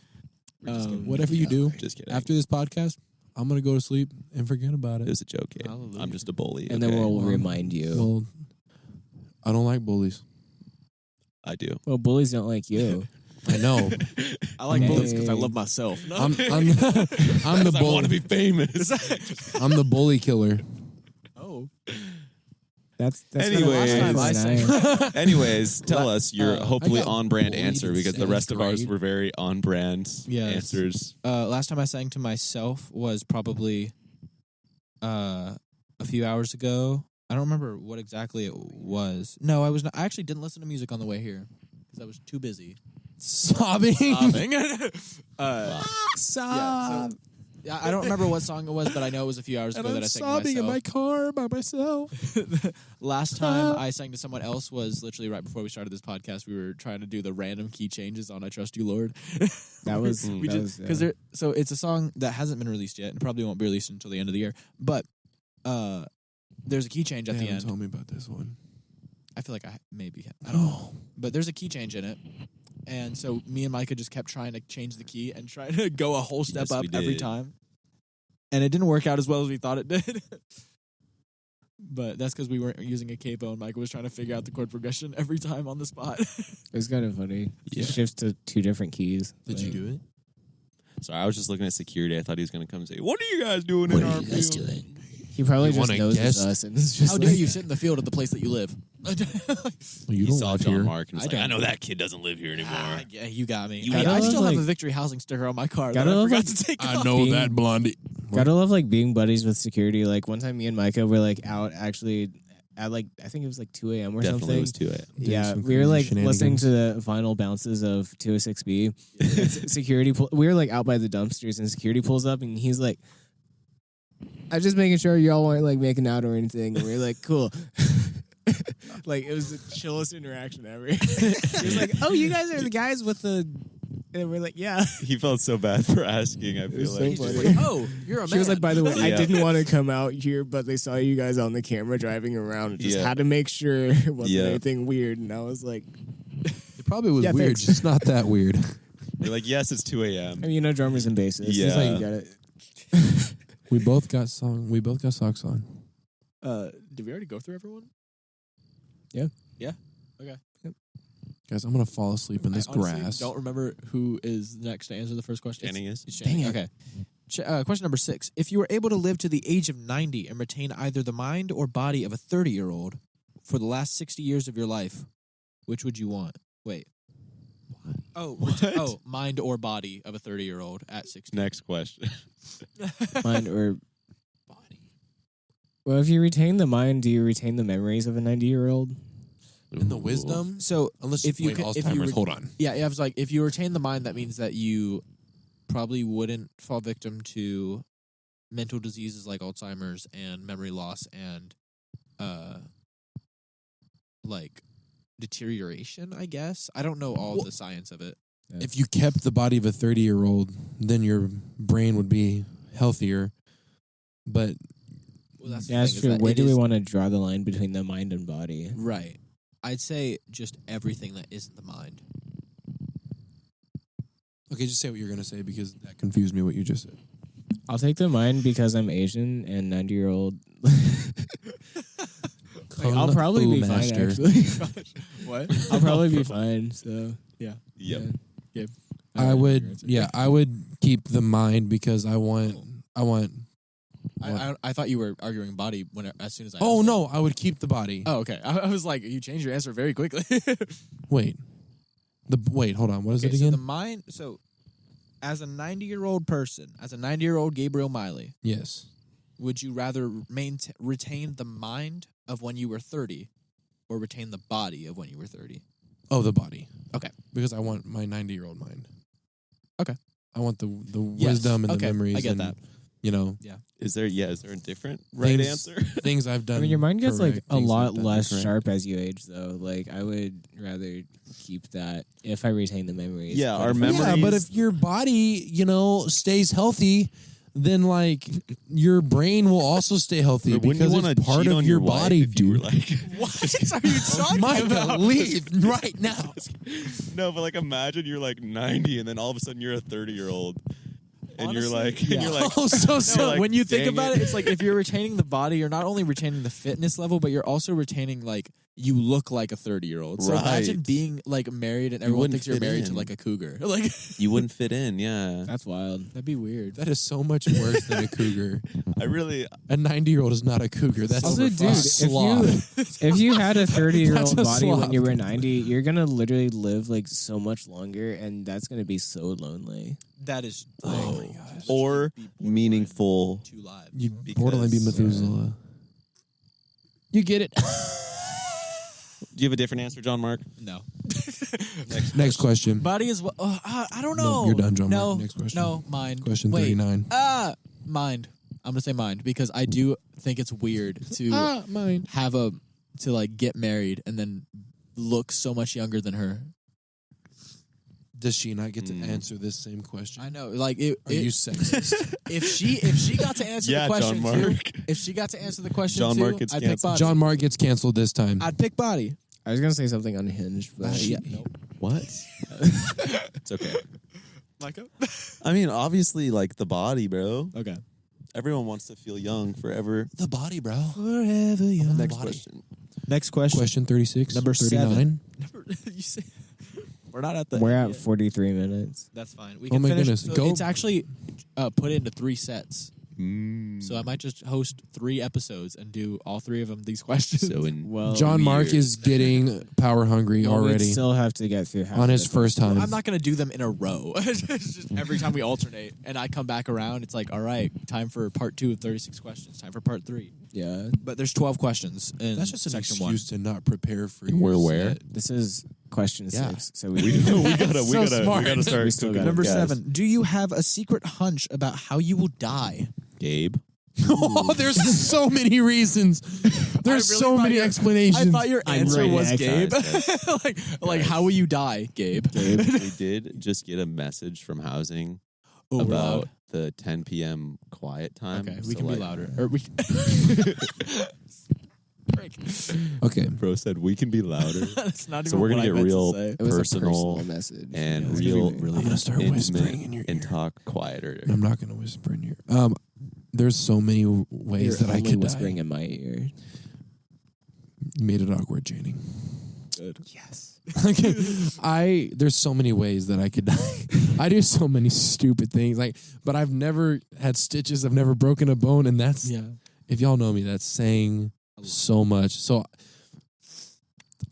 Whatever you do, Just kidding. after this podcast, I'm going to go to sleep and forget about It it. was a joke, Gabe. Hallelujah. I'm just a bully. And okay? then we'll remind you. Well, I don't like bullies. I do. Well, bullies don't like you. I know. I like Hey. bullies because I love myself. No. I'm the I want to bully. be famous. I'm the bully killer. Oh. That's Anyways. what Last time I nice. Anyways, tell us your hopefully I got on-brand bullied answer in because the seventh rest of ours grade. were very on-brand Yes. answers. Last time I sang to myself was probably a few hours ago. I don't remember what exactly it was. No, I was not. I actually didn't listen to music on the way here because I was too busy. Sobbing. Sobbing. Sob. Yeah, I don't remember what song it was, but I know it was a few hours ago that I sang to sobbing in my myself. car by myself. Last time I sang to someone else was literally right before we started this podcast. We were trying to do the random key changes on "I Trust You, Lord." That was We that just was, because so it's a song that hasn't been released yet and probably won't be released until the end of the year. But there's a key change at They the haven't end. told me about this one. I feel like I don't know, but there's a key change in it, and so me and Micah just kept trying to change the key and try to go a whole step Yes, up we every did. time, and it didn't work out as well as we thought it did. But that's because we weren't using a capo, and Micah was trying to figure out the chord progression every time on the spot. It was kind of funny. Yeah. Just shifts to 2 different keys. Did you do it? Sorry, I was just looking at security. I thought he was going to come and say, "What are you guys doing in our field?" doing? He probably You just wanna knows guess? us, and it's just How dare you sit in the field at the place that you live? Well, you He don't saw live here. Jon-Marc and was I like, "I don't. know that kid doesn't live here anymore." Ah, yeah, you got me. Gotta I love, still like- have a Victory Housing sticker on my car that Gotta I love, forgot like- to take I off. know Being- that, Blondie. Gotta love like being buddies with security. Like one time, me and Micah were like out actually at like I think it was like 2 a.m. or Definitely something. was to it. Yeah, some we were crazy like listening shenanigans. to the final bounces of 206B. And security, we were like out by the dumpsters, and security pulls up, and he's like, "I'm just making sure y'all weren't like making out or anything." And we were like, "Cool." Like it was the chillest interaction ever. He was like, "Oh, you guys are the guys with the," and we're like, "Yeah." He felt so bad for asking. I feel was so like He's just funny. like, oh, you're a man. She was like, "By the way, I Yeah. didn't want to come out here, but they saw you guys on the camera driving around. And just Yeah. had to make sure it wasn't Yeah. anything weird." And I was like, It probably was Yeah, weird, thanks. just not that weird. you're like, "Yes, it's 2 a.m." I mean, you know, drummers and bassists. Yeah. It's like you got it. We both got socks on. did we already go through everyone? Guys, I'm gonna fall asleep in this I honestly grass. don't remember who is next to answer the first question. Channing is. It's Channing. Dang it. Okay. Question number 6. If you were able to live to the age of 90 and retain either the mind or body of a 30-year-old for the last 60 years of your life, which would you want? Wait. Oh, mind or body of a 30-year-old at 60. Next question. Mind or body. Well, if you retain the mind, do you retain the memories of a 90-year-old? And the wisdom? So Unless if you wait, could- if you Alzheimer's. re- Hold on. yeah, I was like, if you retain the mind, that means that you probably wouldn't fall victim to mental diseases like Alzheimer's and memory loss and like deterioration, I guess. I don't know all the science of it. If you kept the body of a 30-year-old, then your brain would be healthier. But Well, that's Yeah, that's true. Where do we want to draw the line between the mind and body? Right. I'd say just everything that isn't the mind. okay, just say what you're going to say because that confused me what you just said. I'll take the mind because I'm Asian and 90-year-old. I'll probably be fine, Master. actually. What? I'll probably be fine, so yeah. Yep. Yeah. I would keep the mind because I want I thought you were arguing body as soon as I Oh asked no, I would keep the body. that. Oh, okay. I was like, you changed your answer very quickly. Wait. Hold on. What is it So again? the mind, as a 90-year-old person, as a 90-year-old Gabriel Miley, Yes. would you rather retain the mind of when you were 30 or retain the body of when you were 30? Oh, the body. Okay. Because I want my 90-year-old mind. Okay. I want the Yes. wisdom and the Okay, memories. I get and, that. You know, Is there a different right Things- answer? things I've done. I mean, your mind gets like correct, a things lot I've done less incorrect. sharp as you age, though. Like, I would rather keep that if I retain the memories. Yeah, But our if I- memories- Yeah, but if your body, stays healthy, then like your brain will also stay healthy Or wouldn't you because wanna it's part cheat of on your wife body, if you were dude. like, What are you talking Micah, about? leave right now. no, but like imagine you're like 90 and then all of a sudden you're a 30-year-old. And Honestly, you're like, yeah. and you're like, Oh, so No, so like, when you think dang about it. it, it's like if you're retaining the body, you're not only retaining the fitness level, but you're also retaining like you look like a 30-year-old. So imagine Right. being like married and everyone wouldn't thinks you're fit married to in. like a cougar. Like you wouldn't fit in. Yeah, That's wild. that'd be weird. that is so much worse than a cougar. I really. A 90-year-old is not a cougar. That's Also, a dude, sloth. if you had a 30-year-old That's a body when sloth. you were 90, you're gonna literally live like so much longer, and that's gonna be so lonely. That is Oh like, my gosh. Or be borderline meaningful. two lives. You'd Because, borderline be Methuselah. You get it. Do you have a different answer, Jon-Marc? No. Next question. Body is what? I don't No, know. you're done, Jon-Marc. No, Next question. no, mind. Question Wait. 39. Mind. I'm gonna say mind because I do think it's weird to Mine. have to like get married and then look so much younger than her. Does she not get to Mm. answer this same question? I know, like it. Are you sexist? if she got to answer Yeah, the question too, Jon-Marc. if she got to answer the question Jon-Marc too, gets I'd pick canceled. body. Jon-Marc gets canceled this time. I'd pick body. I was gonna say something unhinged, but Yeah. Nope. What? It's okay. Micah? I mean, obviously, like the body, bro. Okay. Everyone wants to feel young forever. The body, bro. Forever young. Next body. question. Next question. Question 36. Number 39. you say, we're not at the. we're end at yet. 43 minutes. That's fine. We Oh can my finish. goodness. So Go. It's actually put into 3 sets. Mm. So I might just host 3 episodes and do all 3 of them these questions. So in Well, Jon-Marc weird. is getting power hungry well, we'd already still have to get through half on of his the first time. I'm not going to do them in a row. It's just every time we alternate and I come back around, it's like, all right, time for part 2 of 36 questions. Time for part 3. Yeah, But there's 12 questions in That's just an section excuse 1. to not prepare for And your we're where? set. this is question Yeah. 6. So we we gotta smart. start We still cooking got Number with guys. 7. Do you have a secret hunch about how you will die? Gabe. Oh, there's so many reasons. There's I really so thought many your- explanations. I thought your I'm answer ready. was Okay. Gabe. like how will you die, Gabe? We did just get a message from housing Oh, we're about loud. the 10 p.m. quiet time. Okay, we So, can be like, louder. Or we. Frick. Okay. Bro said we can be louder. That's not even So we're gonna what I get meant to real say. it was a personal message. and Yeah, it's real, really- really I'm gonna start whispering in your and ear. talk quieter. I'm not going to whisper in your. There's so many ways You're that I only could whispering die. in my ear. You made it awkward, Channing. Good. Yes. There's so many ways that I could die. I do so many stupid things. But I've never had stitches. I've never broken a bone, and that's if y'all know me, that's saying so much. So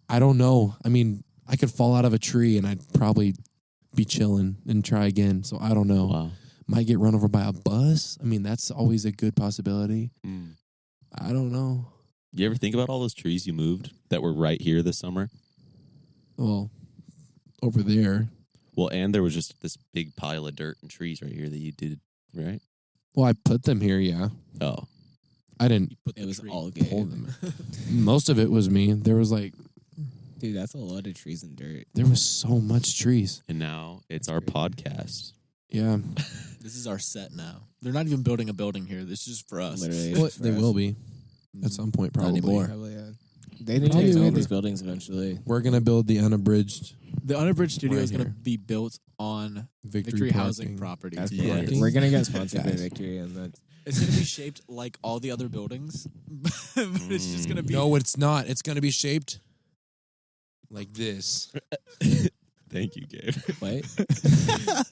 I don't know. I mean, I could fall out of a tree and I'd probably be chilling and try again. So I don't know. Wow. Might get run over by a bus. I mean, that's always a good possibility. I don't know. You ever think about all those trees you moved that were right here this summer? Well, over there. Well, and there was just this big pile of dirt and trees right here that you did, right? Well, I put them here, yeah. Oh. I didn't It was all pull good. them. Most of it was me. There was Dude, that's a lot of trees and dirt. there was so much trees. And now it's our podcast. Yeah. This is our set now. They're not even building a building here. This is just for us. Literally. Well, it's for they us. will be at some point, Not probably. anymore. Probably, yeah. They need to Probably expand will these be. buildings eventually. We're going to build the unabridged The unabridged studio Right is going to here. be built on Victory, Victory Housing Parking. property. That's Yeah. cool. We're gonna get sponsored by Guys. Victory, and that's It's going to be shaped like all the other buildings, but it's just going to be. No, it's not. It's going to be shaped like this. Thank you, Gabe. what?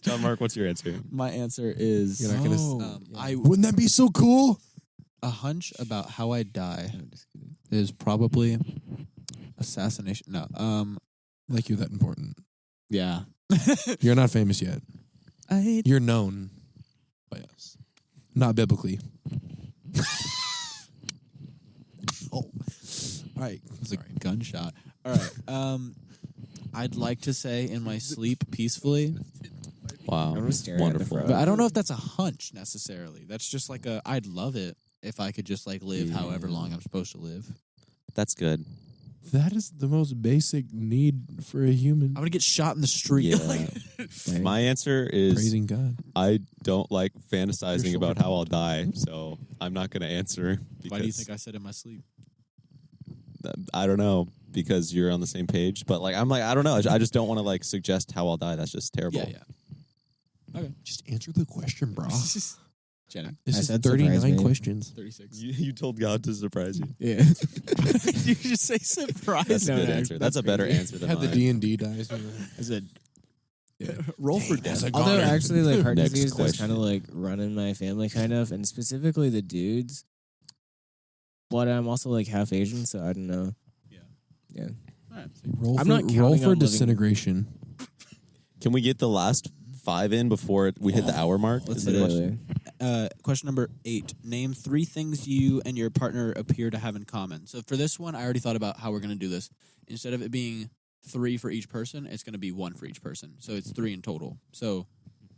Jon-Marc, what's your answer? My answer is You're not gonna I Wouldn't that be so cool? a hunch about how I die I'm just kidding. is probably assassination. No, Like you're that important. yeah. You're not famous yet. I You're known by us. Not biblically. Oh. All right. was a gunshot. All right. I'd like to say in my sleep peacefully, Wow. I'm staring at the Wonderful. front. but I don't know if that's a hunch necessarily. That's just like I'd love it if I could just like live however long I'm supposed to live. That's good. That is the most basic need for a human. I'm gonna get shot in the street. Yeah. Like, My answer is Praising God. I don't like fantasizing You're about how I'll die, so I'm not going to answer. Why do you because- think I said in my sleep? I don't know, because you're on the same page. But I don't know. I just don't want to suggest how I'll die. That's just terrible. Yeah, yeah. Okay. Just answer the question, bro. Jenny, This I is said surprise 39 me. questions. 36. You told God to surprise you. yeah. you just say surprise. That's a No, good no, answer. That's a better crazy. answer than Had the mine. D&D dice. I said, Roll for That's death. a although goner. actually, like heart Next disease does question. kind of like run in my family, kind of, and specifically the dudes. But I'm also like half Asian, so I don't know. Yeah. Yeah. Roll I'm for, not roll counting for on living- disintegration. Can we get the last 5 in before we hit the hour mark? Let's Is the hit it. question? Question number 8. Name 3 things you and your partner appear to have in common. So for this one, I already thought about how we're going to do this. Instead of it being 3 for each person, it's going to be 1 for each person. So it's 3 in total. So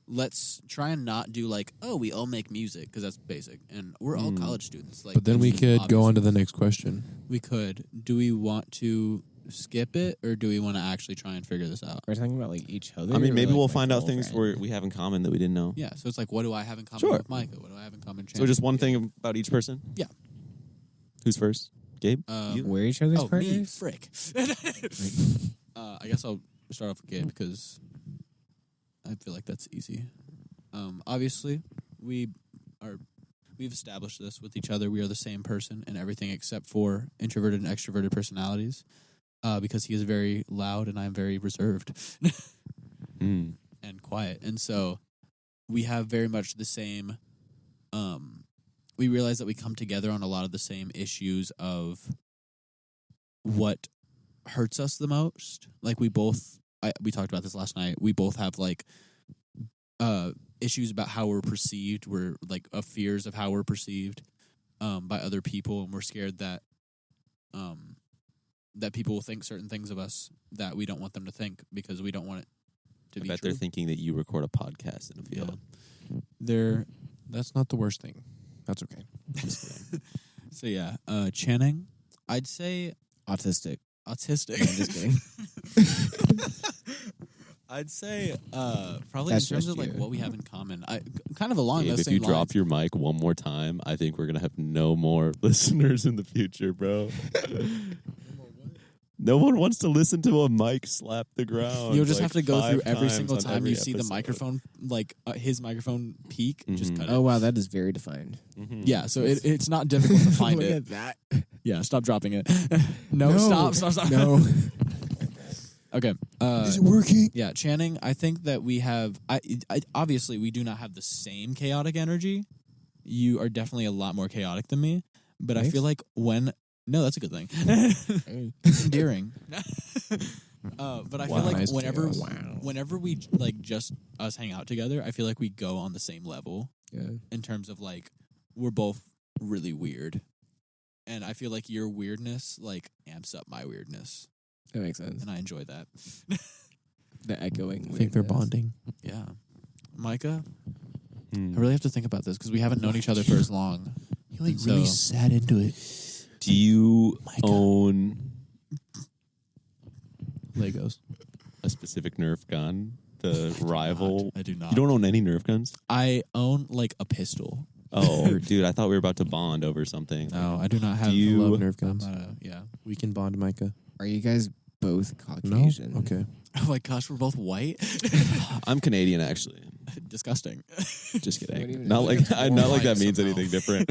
let's try and not do we all make music, because that's basic. And we're all college students. But then we that's could go obvious. on to the next question. We could. Do we want to skip it, or do we want to actually try and figure this out? We're talking about like each other. I mean, or, maybe like, we'll my find out things girlfriend? we have in common that we didn't know. Yeah, so it's what do I have in common Sure. with Micah? What do I have in common with So Chandler? just one thing about each person? Yeah. Who's first? Gabe? You? We're each other's me, partners. frick. I guess I'll start off with Gabe because I feel like that's easy. Obviously, we've established this with each other. We are the same person in everything except for introverted and extroverted personalities. Because he is very loud and I'm very reserved Mm. and quiet, and so we have very much the same. We realize that we come together on a lot of the same issues of what hurts us the most. Like we talked about this last night. We both have issues about how we're perceived. We're fears of how we're perceived by other people, and we're scared that that people will think certain things of us that we don't want them to think because we don't want it to I be bet true. they're thinking that you record a podcast in a Yeah. field. They're That's not the worst thing. That's okay. so yeah. Channing, I'd say Autistic. autistic. I'm just kidding. I'd say probably That's in terms just of you. what we have in common. Kind of along Gabe, those if same you lines. drop your mic one more time, I think we're going to have no more listeners in the future, bro. No one wants to listen to a mic slap the ground. You'll just have to go 5 through every times single on time every you see the episode. microphone, his microphone peak. Just Mhm. cut it. Oh wow, that is very defined. Mhm. Yeah, so it's not difficult to find Look it. at that. Yeah, stop dropping it. No, stop. No. Okay. Is it working? Yeah, Channing, I think that we have... I obviously, we do not have the same chaotic energy. You are definitely a lot more chaotic than me. But I Thanks. feel like when... No, that's a good thing. Endearing. But I feel like Nice whenever chaos. whenever we, like, just us hang out together, I feel like we go on the same level Yeah. in terms of, like, we're both really weird. And I feel like your weirdness, like, amps up my weirdness. That makes sense. And I enjoy that. The echoing. I think they're weirdness. bonding. Yeah. Micah, I Hmm. really have to think about this because we haven't known each other for as long. He like So- really sat into it. Do you my God. own Legos. a specific Nerf gun? The rival? I do not. You don't own any Nerf guns? I own, like, a pistol. Oh, dude, I thought we were about to bond over something. No, I do not have... Do you- Love Nerf guns. I'm not yeah. We can bond, Micah. Are you guys both No? Caucasian? Okay. Oh my gosh, we're both white? I'm Canadian, actually. Disgusting. Just What kidding. even- Not like You're not like white that means somehow. anything different.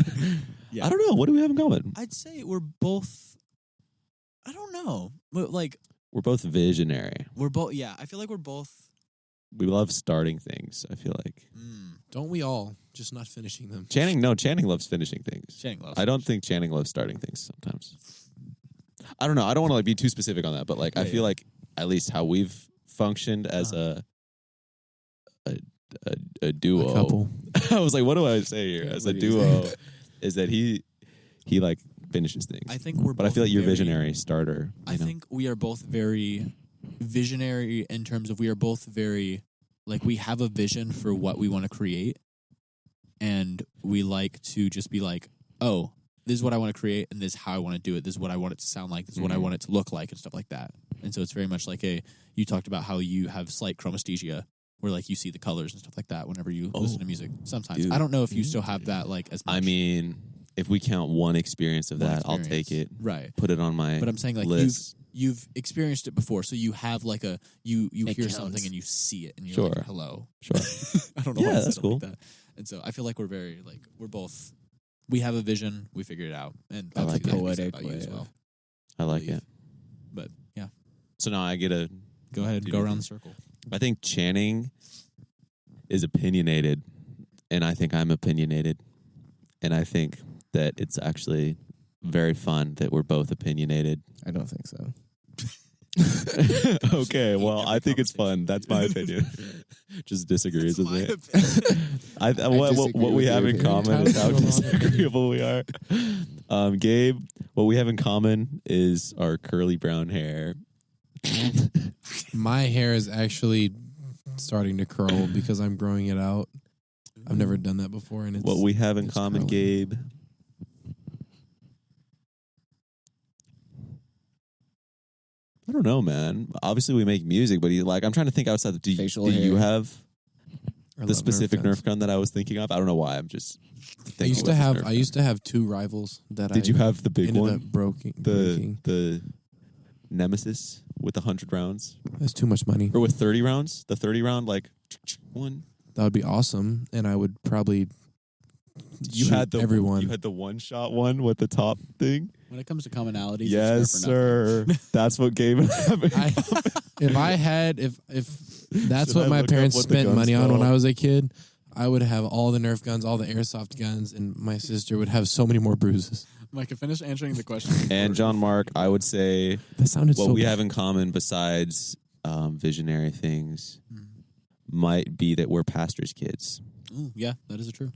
Yeah. I don't know. What do we have in common? I'd say we're both... I don't know. But, like, We're both visionary. we're both... Yeah, I feel like we're both... We love starting things, I feel like. Don't we all? Just not finishing them. Channing loves finishing things. Channing loves I don't think Channing loves starting things sometimes. I don't know. I don't want to like be too specific on that, but like I Yeah, feel yeah. like at least how we've functioned as a duo. A couple. I was like, what do I say here? As a What do you duo, is that he like finishes things. I think we're but I both feel like you're very- visionary starter. I you know? think we are both very visionary in terms of we are both very, like, we have a vision for what we want to create. And we like to just be like, oh, this is what I want to create, and this is how I want to do it. This is what I want it to sound like. This is what I Mhm. want it to look like, and stuff like that. And so it's very much like you talked about how you have slight chromesthesia, where, like, you see the colors and stuff like that whenever you listen to music. Sometimes. dude. I don't know if you still have that, like, as much. I mean, if we count one experience of One that, I'll take experience. it. Right. Put it on my But I'm saying, like, list. you've experienced it before, so you have, like, you It hear counts. something and you see it, and you're Sure. like, hello. Sure. I don't know Yeah, why I said that's it cool. like that. And so I feel like we're very, like, we have a vision, we figured it out, and I that's like that it. makes Poetic about you as way well. of- I like believe. it. But yeah, So now I get a. go ahead, Do go you around the think- circle. I think Channing is opinionated, and I think I'm opinionated, and I think that it's actually very fun that we're both opinionated. I don't think so. Okay, well, I think it's fun. That's my opinion. Just disagrees with me. What disagree we with have your in opinion. common is how Tyler's your wrong disagreeable we are. Gabe, what we have in common is our curly brown hair. My hair is actually starting to curl because I'm growing it out. I've never done that before, and it's What we have in it's common, curly. Gabe. I don't know, man. Obviously, we make music, but I'm trying to think outside. Do Facial you hair. have I the love specific guns. Nerf gun that I was thinking of? I don't know why. I'm just. I used to have two rivals that Did you have the big ended one? up breaking. The Nemesis with 100 rounds, That's too much money. or with 30 rounds? The 30 round like one. That would be awesome, and I would probably You shoot had the everyone. You had the one shot one with the top thing. When it comes to commonalities, Yes, it's Nerf or nothing. sir. That's what Gabe and I have in if that's Should what I my look up parents what the spent gun's money on when called? I was a kid, I would have all the Nerf guns, all the airsoft guns, and my sister would have so many more bruises. Micah, finish answering the question. And Jon-Marc, I would say That sounded what so we bad. have in common besides visionary things might be that we're pastors' kids. Ooh, yeah, that is true.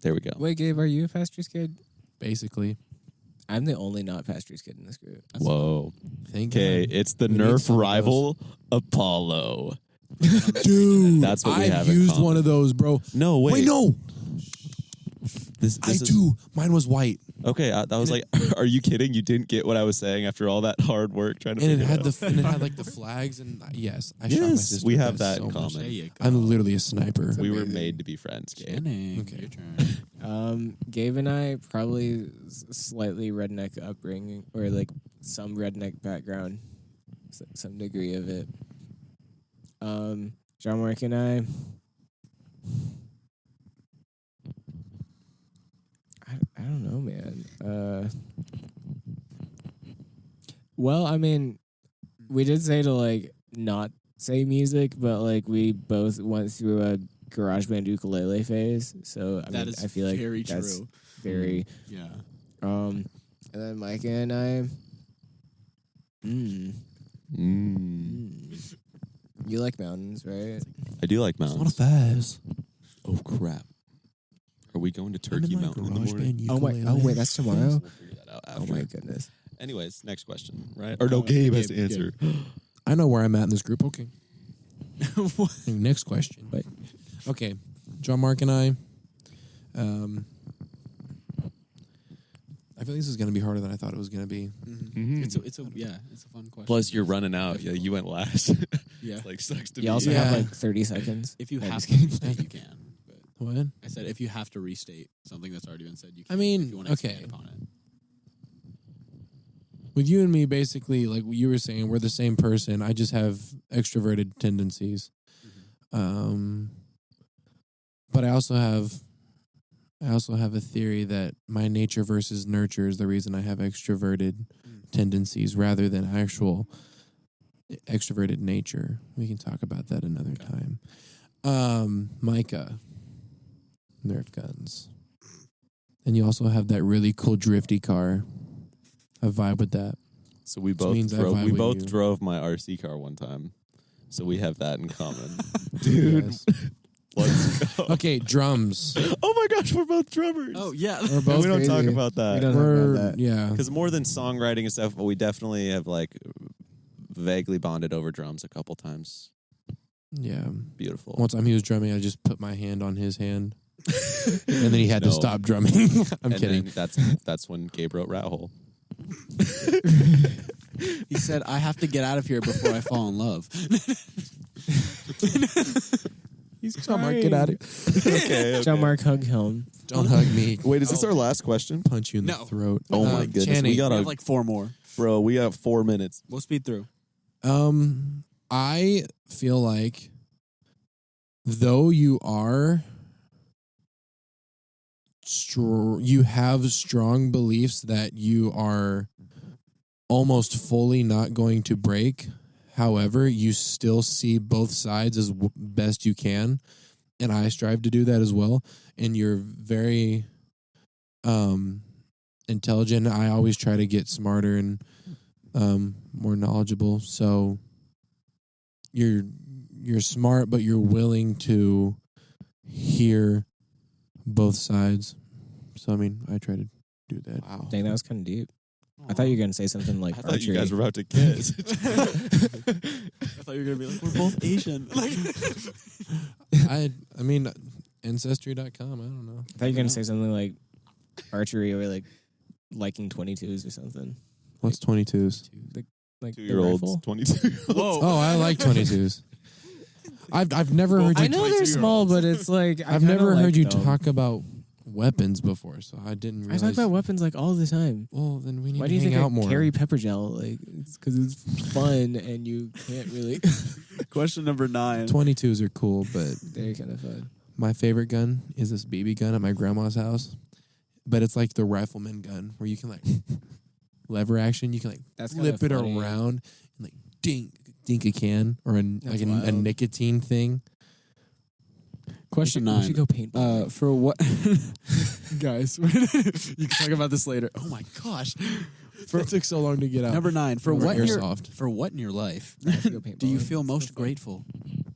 There we go. Wait, Gabe, are you a pastor's kid? Basically. I'm the only not pastor's kid in this group. That's Whoa. Thank Okay, God. it's the We need Nerf some of rival Apollo. Dude, That's what we I've have in used common. one of those, bro. No, wait. Wait, no. This I is, do. Mine was white. Okay, I was like, are you kidding? You didn't get what I was saying after all that hard work trying to And it figure had it out. and it had like the flags and yes, I shot my Yes, sister. we with have that so in much. common. There you go. I'm literally a sniper. We were amazing. made to be friends, Gabe. Channing, Okay. your turn. Gabe and I probably slightly redneck upbringing, or like some redneck background, some degree of it. Jon-Marc and I don't know, man. Well, I mean, we did say to like not say music, but like we both went through a GarageBand ukulele phase. So I That mean, is I feel like very that's true. very. Yeah. And then Micah and I. You like mountains, right? I do like It's not a mountains. fast. Oh crap! Are we going to Turkey Mountain in the morning? Oh wait, that's tomorrow. We'll figure that out Oh after. my goodness. Anyways, next question, right? Or no, Gabe has to Gabe, answer. I know where I'm at in this group. Okay. Next question. Wait. Okay, Jon-Marc and I. I feel like this is going to be harder than I thought it was going to be. Mhm. It's a fun question. Plus, you're running out. Yeah, you went last. Yeah. It's like sucks to You be. also Yeah. have like 30 seconds. If you No, have just to kidding. restate, you can. But What? I said if you have to restate something that's already been said, you can. I mean, if you want to okay. expand upon it. With you and me, basically, like you were saying, we're the same person. I just have extroverted tendencies. But I also have a theory that my nature versus nurture is the reason I have extroverted tendencies rather than actual extroverted nature. We can talk about that another time. Micah, Nerf guns. And you also have that really cool drifty car. I vibe with that. So we Which both means I drove. vibe We with both you. drove my RC car one time, so we have that in common, dude. Yes. Let's go. Okay, drums. Oh my gosh, we're both drummers. Oh yeah. We're And both we don't talk crazy. about We that don't talk about that. yeah. because more than songwriting and stuff, but we definitely have like vaguely bonded over drums a couple times. Yeah. Beautiful. One time he was drumming, I just put my hand on his hand, and then he had to No. stop drumming. I'm And kidding. then that's when Gabe wrote Rat Hole. He said, "I have to get out of here before I fall in love." He's Jon-Marc, get out of here. Okay. Jon-Marc, hug him. Don't hug me. Wait, is this our last question? Punch you in the No. throat. Oh my goodness, Channing, we We gotta, have like 4 more. bro. We have 4 minutes. We'll speed through. I feel like though you are you have strong beliefs that you are almost fully not going to break. However, you still see both sides as best you can, and I strive to do that as well. And you're very intelligent. I always try to get smarter and more knowledgeable. So you're smart, but you're willing to hear both sides. So I mean, I try to do that. Wow. Dang, that was kind of deep. I thought you were going to say something like I thought archery. you guys were about to kiss. I thought you were gonna be like, "We're both Asian." Like, I mean, Ancestry.com. I don't know. I thought you were going to say something like archery or like liking 22s or something. What's 22s? Like the 2-year-olds, rifle. 22-year-olds. whoa. Oh, I like 22s. I've never Well, heard I you. know they're small, but it's like I I've kinda never like heard you them. talk about weapons before, so I didn't I realize. talk about weapons like all the time. Well, then we need Why to do you hang think I out more. carry pepper gel? Like it's because it's fun and you can't really. Question number 9. 22s are cool, but They're kind of fun. my favorite gun is this BB gun at my grandma's house. But it's like the rifleman gun where you can like lever action. You can like That's flip kinda it funny. around and like dink a can or like a wild. nicotine thing. Question We 9. should go paintball. For what, guys? You can talk about this later. Oh my gosh. It took so long to get out. Number 9. For Or what in your, airsoft. for what in your life We should go paintball. do you feel It's most so fun. grateful?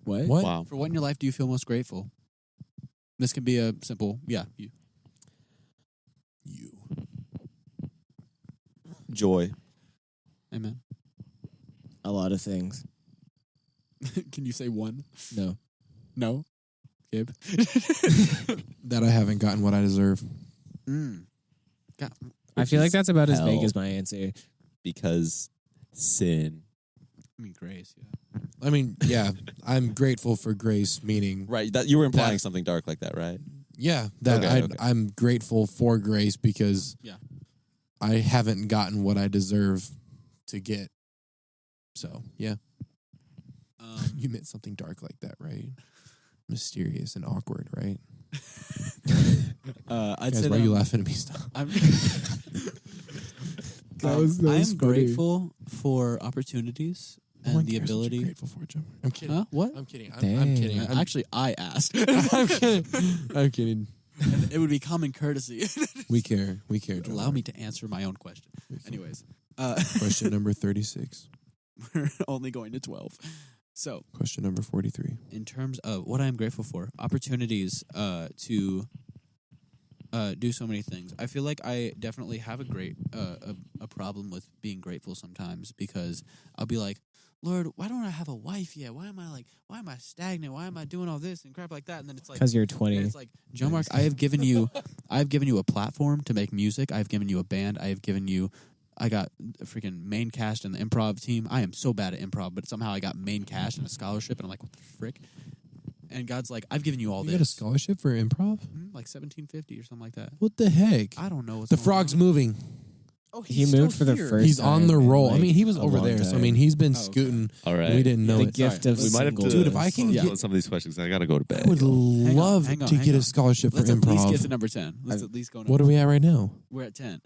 What? What? Wow. For what in your life do you feel most grateful? This can be a simple, you. You. Joy. Amen. A lot of things. Can you say one? No. No. Gabe. That I haven't gotten what I deserve. God. I feel like that's about as vague hell. as my answer. Because sin. I mean, grace. Yeah. I mean, yeah, I'm grateful for grace, meaning Right. That you were implying That- something dark like that, right? yeah, that Okay. I'm grateful for grace because Yeah. I haven't gotten what I deserve to get. So yeah, you meant something dark like that, right? Mysterious and awkward, right? I'd Guys, say why are that you laughing at me? Stop. I'm, That was I am funny. grateful for opportunities and one the cares what you're ability. grateful for, Jon-Marc. I'm kidding. Huh? What? I'm kidding. I'm Dang. kidding. Actually, I asked. I'm kidding. I'm kidding. It would be common courtesy. We care. We care. Allow Jon-Marc. me to answer my own question. We care. Anyways, Question number 36. we're only going to 12. So, Question number 43. in terms of what I am grateful for, opportunities to do so many things. I feel like I definitely have a problem with being grateful sometimes because I'll be like, Lord, why don't I have a wife yet? Why am I stagnant? Why am I doing all this and crap like that? And then it's like, Because you're 20. and it's like, Jon-Marc, I have given you a platform to make music. I've given you a band. I got a freaking main cast in the improv team. I am so bad at improv, but somehow I got main cast and a scholarship, and I'm like, what the frick? And God's like, I've given you all You this. got a scholarship for improv? Like $17.50 or something like that. What the heck? I don't know. What's The going frog's on. moving. Oh, He moved for the first He's on time the in, roll. I like, mean, he was a over long there. So, I time. mean, he's been Oh, okay. All scooting. And right. we didn't know The it. gift Sorry. of We might have to singleness. Dude, if I can slow get- down some of these questions. I gotta go to bed. I would love hang on, to hang get a on. scholarship for Let's at least get improv. to number 10. Let's at least go. What are we at right now? We're at 10.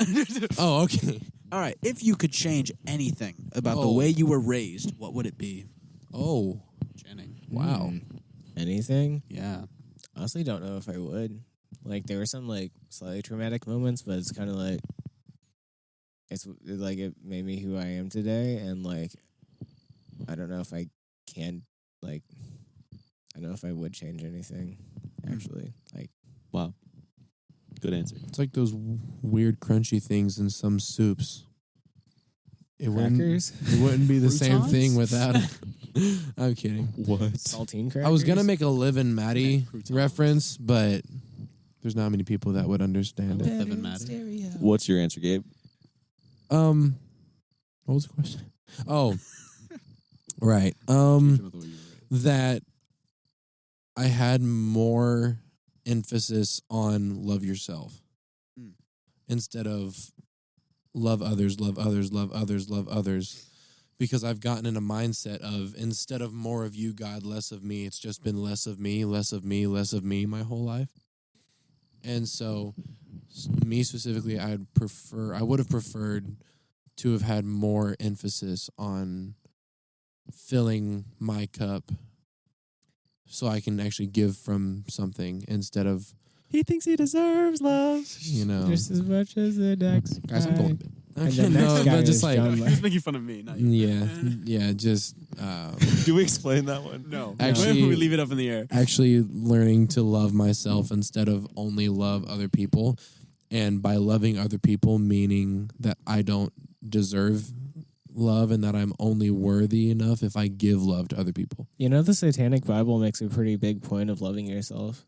Oh, okay. All right. If you could change anything about the Oh. way you were raised, what would it be? Oh, Channing. wow. Anything? Yeah. Honestly, don't know if I would. Like, there were some, like, slightly traumatic moments, but it's kind of like, it's like it made me who I am today. And, like, I don't know if I can, like, I don't know if I would change anything, actually. Like, Wow. Good answer. It's like those weird crunchy things in some soups. It crackers? wouldn't be the same Croutons? thing without it. I'm kidding. What? Saltine crackers? I was gonna make a Liv and Maddie Yeah, croutons. reference, but there's not many people that would understand it. Liv and Maddie. What's your answer, Gabe? What was the question? Oh, right. That I had more emphasis on love yourself Mm. instead of love others, love others, love others, love others. Because I've gotten in a mindset of instead of more of you, God, less of me, it's just been less of me, less of me, less of me my whole life. And so, me specifically, I would have preferred to have had more emphasis on filling my cup so I can actually give from something instead of, He thinks he deserves love. you know. Just as much as the next Guys, I'm going to bed. And the Okay, next no, guy but just is like, Jon-Marc. He's making fun of me, not you. yeah, just Do we explain that one? No. Actually- we leave it up in the air. actually learning to love myself instead of only love other people. And by loving other people, meaning that I don't deserve love and that I'm only worthy enough if I give love to other people. You know, the Satanic Bible makes a pretty big point of loving yourself.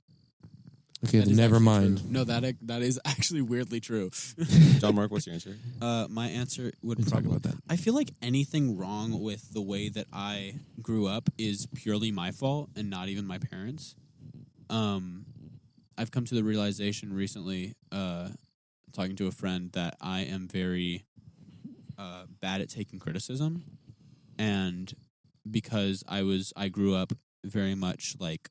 Okay, That is never actually mind. true. No, that is actually weirdly true. Jon-Marc, what's your answer? My answer would We'll talk probably. about that. I feel like anything wrong with the way that I grew up is purely my fault and not even my parents. I've come to the realization recently, talking to a friend, that I am very bad at taking criticism, and because I grew up very much like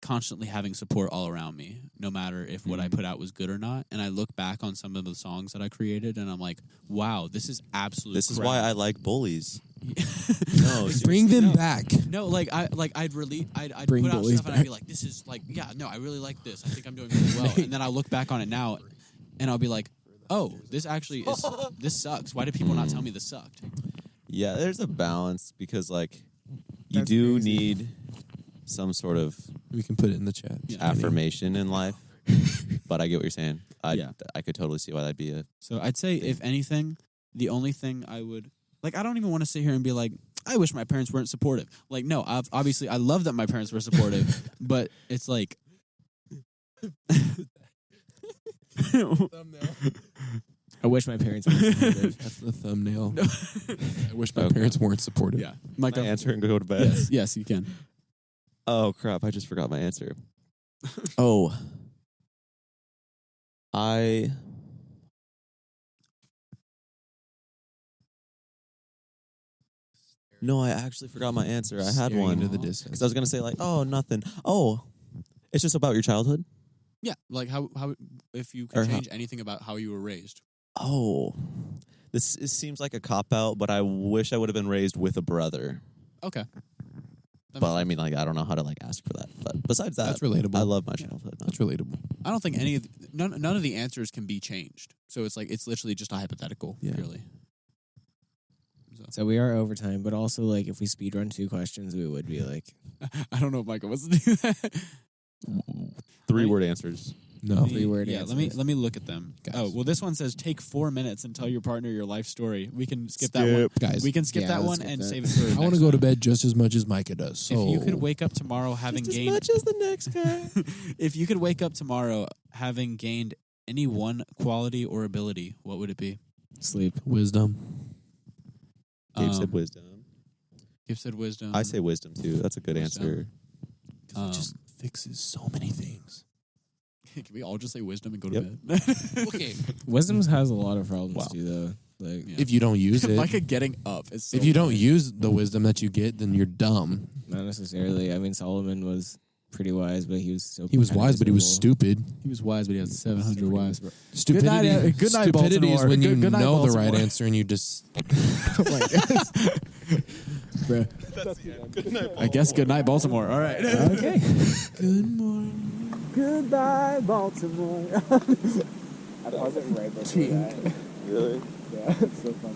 constantly having support all around me, no matter if what I put out was good or not. And I look back on some of the songs that I created, and I'm like, wow, this is absolute. This is crap. why I like bullies. No, Bring them No. back. No, I'd Bring put out bullies stuff and I'd be back. like, this is like, yeah, no, I really like this. I think I'm doing really well. And then I'll look back on it now, and I'll be like, oh, this actually is. This sucks. Why did people not tell me this sucked? Yeah, there's a balance because like you That's do crazy. need some sort of We can put it in the chat. Yeah. affirmation in life. But I get what you're saying. Yeah. I could totally see why that'd be a So I'd say, if anything, the only thing I would like, I don't even want to sit here and be like, I wish my parents weren't supportive. Like, no, obviously, I love that my parents were supportive, but it's like. I wish my parents were supportive. That's the thumbnail. I wish my Okay. parents weren't supportive. Yeah, my answer and go to bed. Yes, you can. Oh crap! I just forgot my answer. Oh, No, I actually forgot my answer. I had Staring one into the because distance. I was gonna say like, oh, nothing. Oh, it's just about your childhood. Yeah, like how if you Or could how- change anything about how you were raised. Oh, This seems like a cop out, but I wish I would have been raised with a brother. Okay. But I mean, like, I don't know how to like ask for that. But besides that, That's relatable. I love my childhood. That's relatable. I don't think none of the answers can be changed. So it's like it's literally just a hypothetical, purely. So we are overtime, but also like if we speed run 2 questions, we would be like, I don't know if Michael wants to do that. 3-word answers. No. 3-word Yeah, answers. let me look at them. Guys. Oh, well, this one says take 4 minutes and tell your partner your life story. We can skip that one. Guys. We can skip Yeah, that let's one skip and that. save it for. I want to go to bed just as much as Micah does. So If you could wake up tomorrow having Just as gained, much as the next guy. if you could wake up tomorrow having gained any one quality or ability, what would it be? sleep. wisdom. Gabe said wisdom. Gabe said wisdom. I say wisdom too. That's a good Wisdom. answer. Um, It just fixes so many things. Can we all just say wisdom and go Yep. to bed? Okay. Wisdom has a lot of problems Wow. too, though. Like, Yeah. If you don't use it, Micah getting up is so if you don't funny. use the wisdom that you get, then you're dumb. not necessarily. I mean, Solomon was pretty wise, but he was still. He was kinda wise, but he was miserable. stupid. He was wise, but he had 700 wives. Stupidity, good night, stupidity is Baltimore. when you Good night, know the right Baltimore. answer and you just. I guess good night, Baltimore. All right. Okay. Good morning. Goodbye, Baltimore. I wasn't right before that. Really? Yeah, it's so funny.